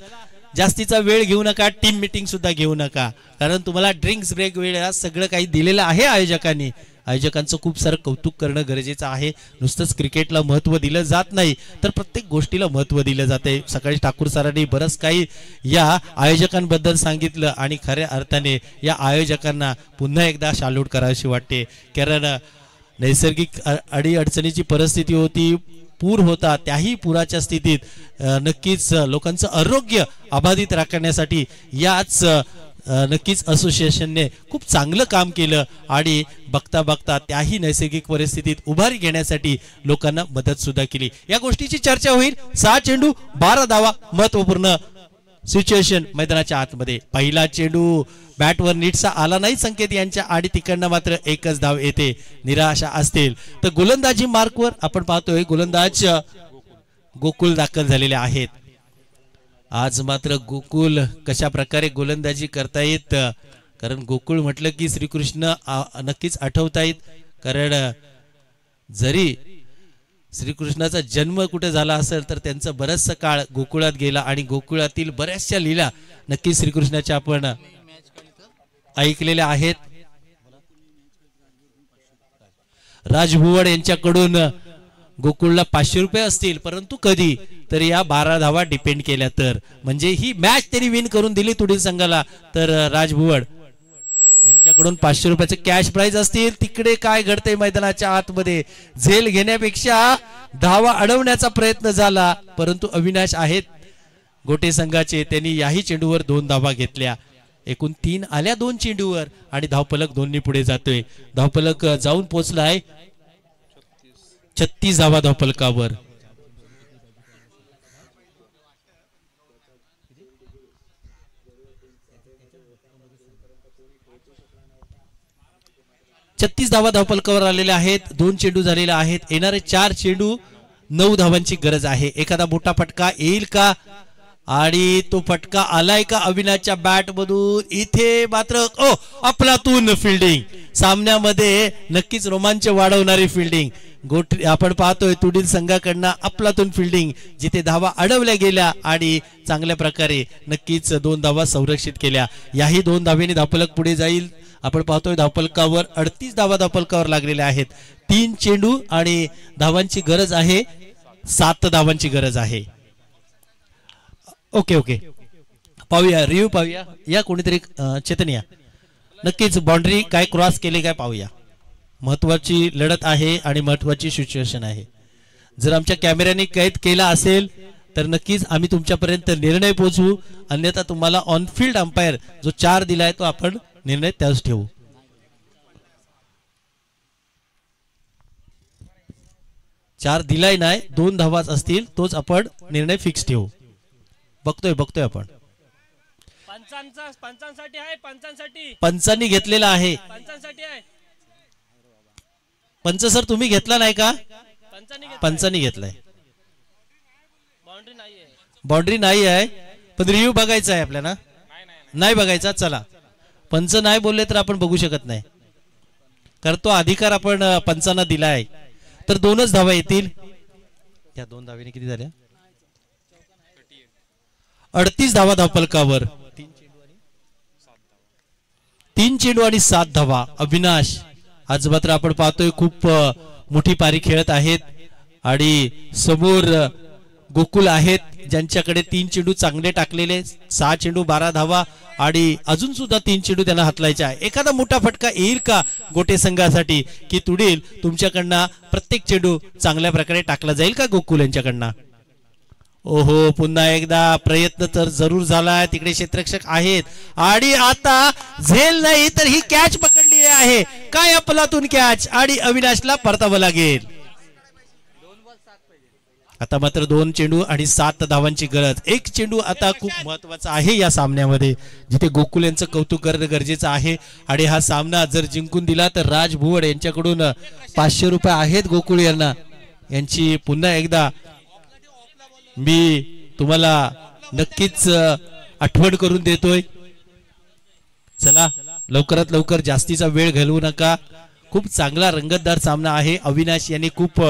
जास्तीचा वेळ घेऊ नका, टीम मीटिंग सुद्धा घेऊ नका, कारण तुम्हाला ड्रिंक्स ब्रेक वेळ सगळं काही दिलेलं आहे आयोजकांनी. आयोजकांचं खूप सारं कौतुक करणं गरजेचं आहे. नुसतंच क्रिकेटला महत्त्व दिलं जात नाही तर प्रत्येक गोष्टीला महत्त्व दिलं जाते. सकाळी ठाकूर सरांनी बरंच काही या आयोजकांबद्दल सांगितलं आणि खऱ्या अर्थाने या आयोजकांना पुन्हा एकदा सॅल्यूट करावीशी वाटते. कारण नैसर्गिक अडीअडचणीची परिस्थिती होती, पूर होता, त्याही पुराच्या स्थितीत नक्कीच लोकांचं आरोग्य अबाधित राखण्यासाठी याच नक्कीच असोसिएशनने खूप चांगलं काम केलं आणि बघता बघता त्याही नैसर्गिक परिस्थितीत उभारी घेण्यासाठी लोकांना मदत सुद्धा केली. या गोष्टीची चर्चा होईल. 6 चेंडू 12 धावा, महत्वपूर्ण सिच्युएशन मैदानाच्या आतमध्ये. पहिला चेंडू बॅटवर नीटसा आला नाही संकेत यांच्या आणि तिकडनं मात्र एकच धाव येते. निराशा असतील तर गोलंदाजी मार्कवर आपण पाहतोय गोलंदाज गोकुल दाखल झालेले आहेत. आज मात्र गोकुल कशा प्रकारे गोलंदाजी करतायत, कारण गोकुळ म्हटलं की श्रीकृष्ण नक्कीच आठवतायत. कारण जरी श्रीकृष्णाचा जन्म कुठे झाला असेल तर त्यांचा बराचसा काळ गोकुळात गेला आणि गोकुळातील बऱ्याचशा लीला नक्कीच श्रीकृष्णाच्या आपण ऐकलेल्या आहेत. राजभुवड यांच्याकडून गोकुळला 500 रुपये असतील, परंतु कधी तर या 12 धावा डिपेंड केल्या तर, म्हणजे ही मॅच त्यांनी विन करून दिली तुडील संघाला, तर राजभुवड यांच्याकडून 500 रुपयाचे कॅश प्राइज असतील. तिकडे काय घडतंय मैदानाच्या आतमध्ये, झेल घेण्यापेक्षा धावा अडवण्याचा प्रयत्न झाला, परंतु अविनाश आहेत गोटे संघाचे, त्यांनी याही चेंडूवर 2 धावा घेतल्या. एकूण 3 आल्या 2 चेंडूवर आणि धावफलक 2नी पुढे जातोय. धावफलक जाऊन पोहोचलाय 36 धावा धावफलकावर. धावा धावफलकावर आलेल्या आहेत. 2 चेंडू झालेले आहेत. येणारे 4 चेंडू 9 धावांची गरज आहे. एखादा मोठा फटका येईल का, आणि तो फटका आलाय का अविनाशच्या बॅट मधून. इथे मात्र अफलातून फिल्डिंग, सामन्यामध्ये नक्कीच रोमांच वाढवणारी फिल्डिंग आपण पाहतोय तुडील संघाकडनं. अफलातून फिल्डिंग, जिथे धावा अडवल्या गेल्या आणि चांगल्या प्रकारे नक्कीच 2 धावा संरक्षित केल्या. याही 2 धावेने धावफलक पुढे जाईल. आपण पाहतोय धावफलकावर 38 धावा धावफलकावर लागलेल्या आहेत. 3 चेंडू आणि धावांची गरज आहे, 7 धावांची गरज आहे. ओके ओके, पाहूया, रिव्ह्यू पाहूया. या कोणीतरी चेतनिया नक्कीच बाउंड्री काय क्रॉस केले काय पाहूया. महत्वाची लढत आहे आणि महत्वाची सिच्युएशन आहे. जर आमच्या कॅमेऱ्याने कैद केला असेल तर नक्कीच आम्ही तुमच्यापर्यंत निर्णय पोहोचवू, अन्यथा तुम्हाला ऑन फील्ड अंपायर जो 4 दिलाय तो आपण निर्णय त्याच ठेवू. चार दिलाय नाही, 2 धावाच असतील तोच आपण निर्णय फिक्स ठेवू. बघतोय आपण. पंचांनी घेतलेला आहे. पंच सर तुम्ही घेतला नाही का? पंचांनी घेतलाय. बाउंड्री नाही आहे पण रिव्ह्यू बघायचा आहे आपल्याला. नाही बघायचा. चला पंच नाही बोलले तर आपण बघू शकत नाही कारण तो अधिकार आपण पंचांना दिला आहे. तर 2च धावा येतील. या 2 धावेने किती झाल्या? 38 धावा धावफलकावर. 3 चेंडू आणि 7 धावा. अविनाश आज मात्र आपण पाहतोय खूप मोठी पारी खेळत आहेत आणि समोर गोकुल आहेत ज्यांच्याकडे 3 चेंडू चांगले टाकलेले. 6 चेंडू 12 धावा आणि अजून सुद्धा 3 चेंडू त्यांना हातलायचे आहे. एखादा मोठा फटका येईल का गोटे संघासाठी की तुडील तुमच्याकडनं प्रत्येक चेंडू चांगल्या प्रकारे टाकला जाईल का गोकुल यांच्याकडनं? ओहो पुन्हा एकदा प्रयत्न तर जरूर झालाय. तिकडे क्षेत्ररक्षक आहेत आणि आता झेल नाही तर ही कॅच पकडली आहे. काय अपलातून कॅच आणि अविनाशला परतावं लागेल. आता मात्र 2 चेंडू आणि 7 धावांची गरज. 1 चेंडू आता खूप महत्वाचा आहे या सामन्यामध्ये जिथे गोकुल यांचं कौतुक करणं गरजेचं आहे. आणि हा सामना जर जिंकून दिला तर राज भुवड यांच्याकडून 500 रुपये आहेत गोकुळ यांना. यांची पुन्हा एकदा मी तुम्हाला नक्कीच आठवण करून देतोय. चला लवकरात लवकर जास्तीचा वेळ घालवू नका. खूप चांगला रंगतदार सामना आहे. अविनाश यांनी खूप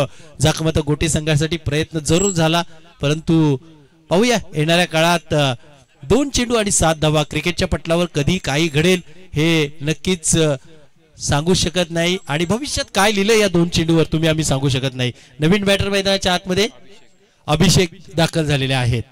जखमत गोटे संघासाठी प्रयत्न जरूर झाला परंतु पाहूया येणाऱ्या काळात 2 चेंडू आणि 7 धावा. क्रिकेटच्या पटलावर कधी काही घडेल हे नक्कीच सांगू शकत नाही आणि भविष्यात काय लिहिलं या 2 चेंडूवर तुम्ही आम्ही सांगू शकत नाही. नवीन बॅटर मैदानाच्या आतमध्ये अभिषेक दाखल झालेले आहेत.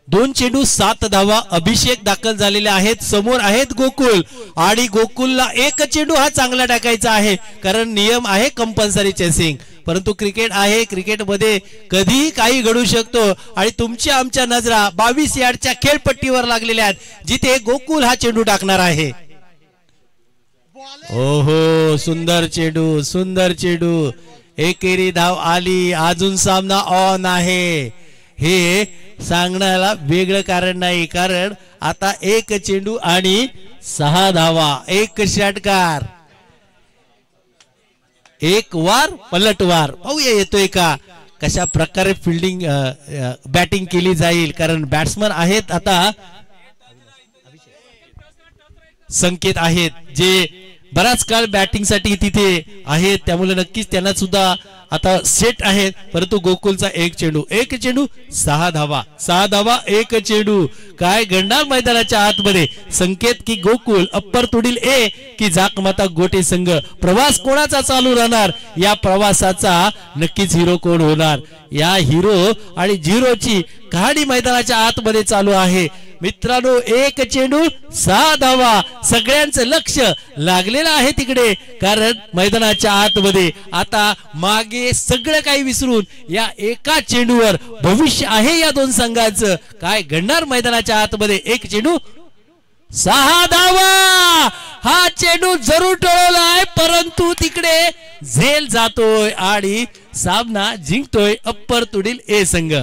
2 चेंडू 7 धावा. अभिषेक दाखल झालेले आहेत. समोर आहेत गोकुल आणि गोकुलला 1 चेंडू हा चांगला टाकायचा आहे कारण नियम आहे कंपल्सरी चेसिंग. परंतु क्रिकेट आहे. क्रिकेटमध्ये कधी काही घडू शकतो आणि तुमच्या आमच्या नजरा 22 यार्डच्या खेळपट्टीवर लागलेल्या आहेत जिथे गोकुल हा चेंडू टाकणार आहे. ओहो सुंदर चेंडू सुंदर चेंडू. एकेरी धाव आली. अजून सामना ऑन आहे. हे सांगण्याला वेगळं कारण नाही कारण आता 1 चेंडू आणि 6 धावा. 1 षटकार 1 वार पलटवार. पाहूया येतोय का कशा प्रकारे फिल्डिंग बॅटिंग केली जाईल कारण बॅट्समन आहेत आता संकेत आहेत जे बराच काळ बॅटिंग साठी तिथे आहेत त्यामुळे नक्कीच त्यांना सुद्धा आता सेट आहेत. परंतु गोकुलचा 1 चेंडू 1 चेंडू 6 धावा 6 धावा 1 चेंडू. काय घडणार मैदानाच्या आतमध्ये? संकेत की गोकुल अप्पर तुडील ए की जाकमाता गोटे संघ. प्रवास कोणाचा चालू राहणार? या प्रवासाचा नक्कीच हिरो कोण होणार? या हिरो आणि झिरोची कहाणी मैदानाच्या आतमध्ये चालू आहे मित्रांनो. 1 चेंडू 6 धावा. सगळ्यांचं लक्ष लागलेलं आहे तिकडे कारण मैदानाच्या आतमध्ये आता मागे सगळं काही विसरून या एका चेंडूवर भविष्य आहे या 2 संघांचं. काय घडणार मैदानाच्या आतमध्ये? 1 चेंडू 6 धावा. हा चेंडू जरूर टळवलाय परंतु तिकडे झेल जातोय आणि सामना जिंकतोय अप्पर तुडील ए संघ.